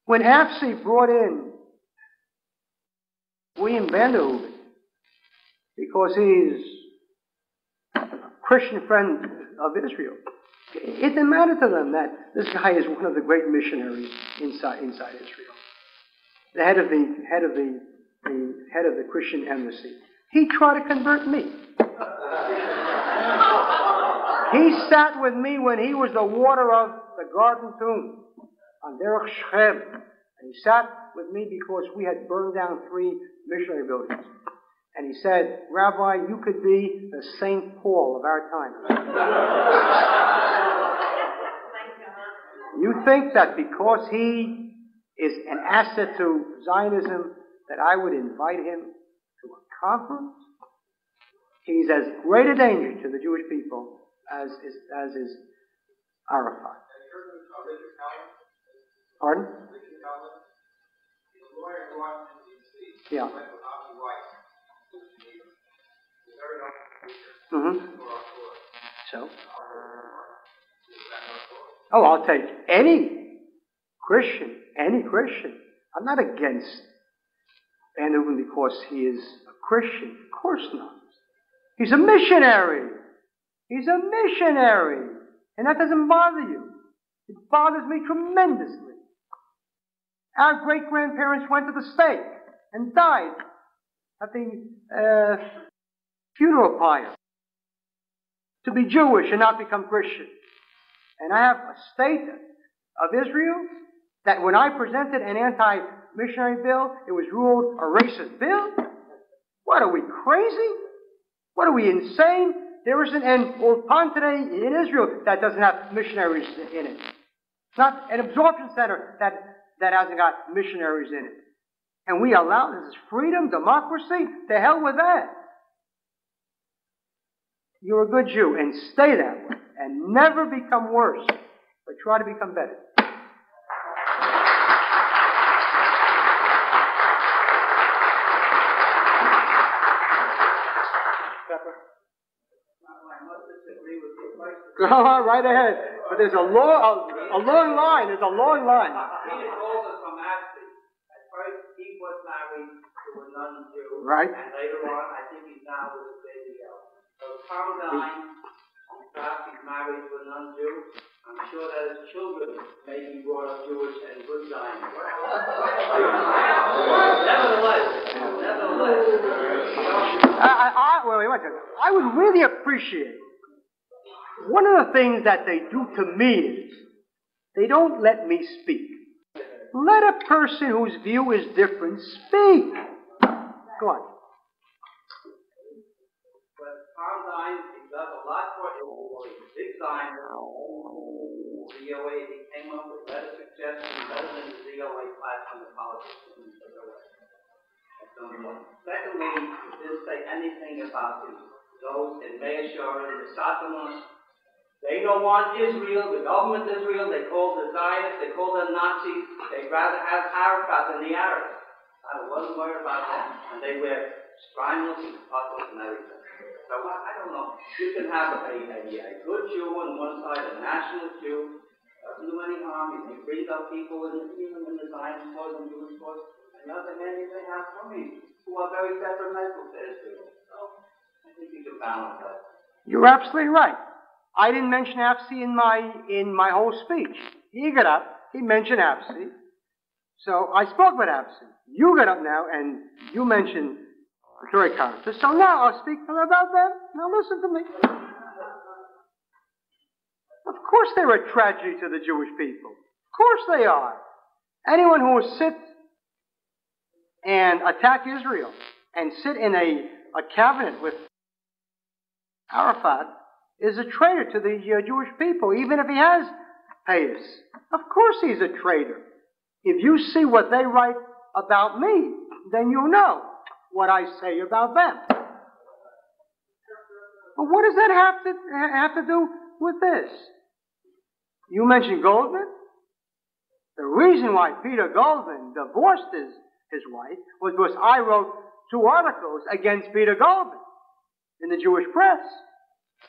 When AFSI brought in William Vanderhooven, because he's a Christian friend of Israel, it didn't matter to them that this guy is one of the great missionaries inside Israel, the head of the Christian embassy. He tried to convert me. He sat with me when he was the water of the Garden Tomb on Derech Shechem. And he sat with me because we had burned down 3 missionary buildings. And he said, "Rabbi, you could be the St. Paul of our time." You think that because he is an asset to Zionism that I would invite him to a conference? He's as great a danger to the Jewish people as is Arafat. Pardon? Yeah. Mm-hmm. So? Oh, I'll take any Christian. I'm not against Van Hooven because he is a Christian. Of course not. He's a missionary. And that doesn't bother you. It bothers me tremendously. Our great-grandparents went to the stake and died at the funeral pyre to be Jewish and not become Christian. And I have a state of Israel that when I presented an anti-missionary bill, it was ruled a racist bill. What, are we crazy? What, are we insane? There isn't an Ulpan today in Israel that doesn't have missionaries in it. It's not an absorption center that hasn't got missionaries in it. And we allow this freedom, democracy, to hell with that. You're a good Jew, and stay that way, and never become worse, but try to become better. Go on right ahead. But there's a long line. There's a long line. Peter calls us from Acts. At first, he was married to a non-Jew. Right. And later on, I think he's now with a baby else. So Caroline, perhaps he's married to a non-Jew. I'm sure that his children may be brought up Jewish and good Zion. Nevertheless. I would really appreciate. One of the things that they do to me is they don't let me speak. Let a person whose view is different speak. Go on. But Carl Dine, he does a lot for big Zion. ZOA, he came up with better suggestions, better than the ZOA class on the politicians. Secondly, he didn't say anything about those in Meashar and the Satanus. They don't want Israel, the government of Israel. They call the Zionists, they call them Nazis. They'd rather have Arafat than the Arabs. I wasn't worried about them. And they wear spinals and puzzles and everything. So I don't know. You can have a good Jew on one side, a nationalist Jew. Doesn't do any harm. You can bring up people even in the Zionist cause and Jewish cause. On the other hand, you may have Sunnis who are very detrimental to Israel. So I think you can balance that. You're absolutely right. I didn't mention AFSI in my whole speech. He got up, he mentioned AFSI. So I spoke about AFSI. You got up now and you mentioned the Torah characters. So now I'll speak about them. Now listen to me. Of course they're a tragedy to the Jewish people. Of course they are. Anyone who will sit and attack Israel and sit in a cabinet with Arafat is a traitor to the Jewish people, even if he has payas. Of course he's a traitor. If you see what they write about me, then you'll know what I say about them. But what does that have to do with this? You mentioned Goldman. The reason why Peter Goldman divorced his wife was because I wrote 2 articles against Peter Goldman in the Jewish press.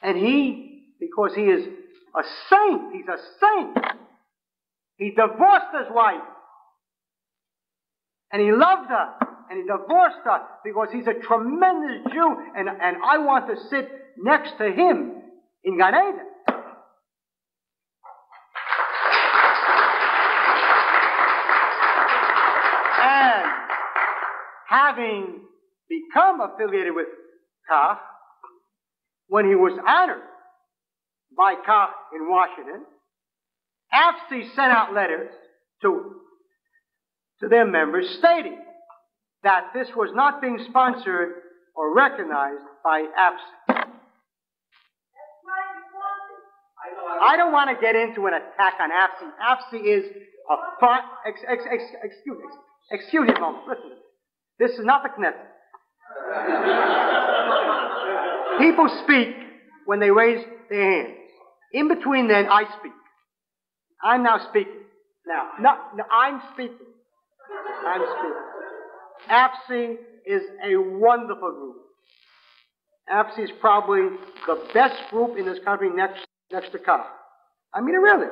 And because he is a saint, he's a saint. He divorced his wife. And he loved her. And he divorced her because he's a tremendous Jew. And I want to sit next to him in Gan Eden. And having become affiliated with Kach, when he was honored by Kach in Washington, AFSI sent out letters to their members stating that this was not being sponsored or recognized by AFSI. I don't want to get into an attack on AFSI. AFSI is a fun... Excuse me a moment. Listen. This is not the Knesset. People speak when they raise their hands. In between then, I speak. I'm now speaking. No, I'm speaking. AFSI is a wonderful group. AFSI is probably the best group in this country next to Kach. I mean, really.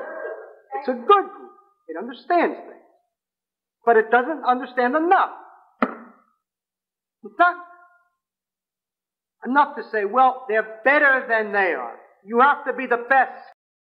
It's a good group. It understands things. But it doesn't understand enough. It's not enough to say, well, they're better than they are. You have to be the best.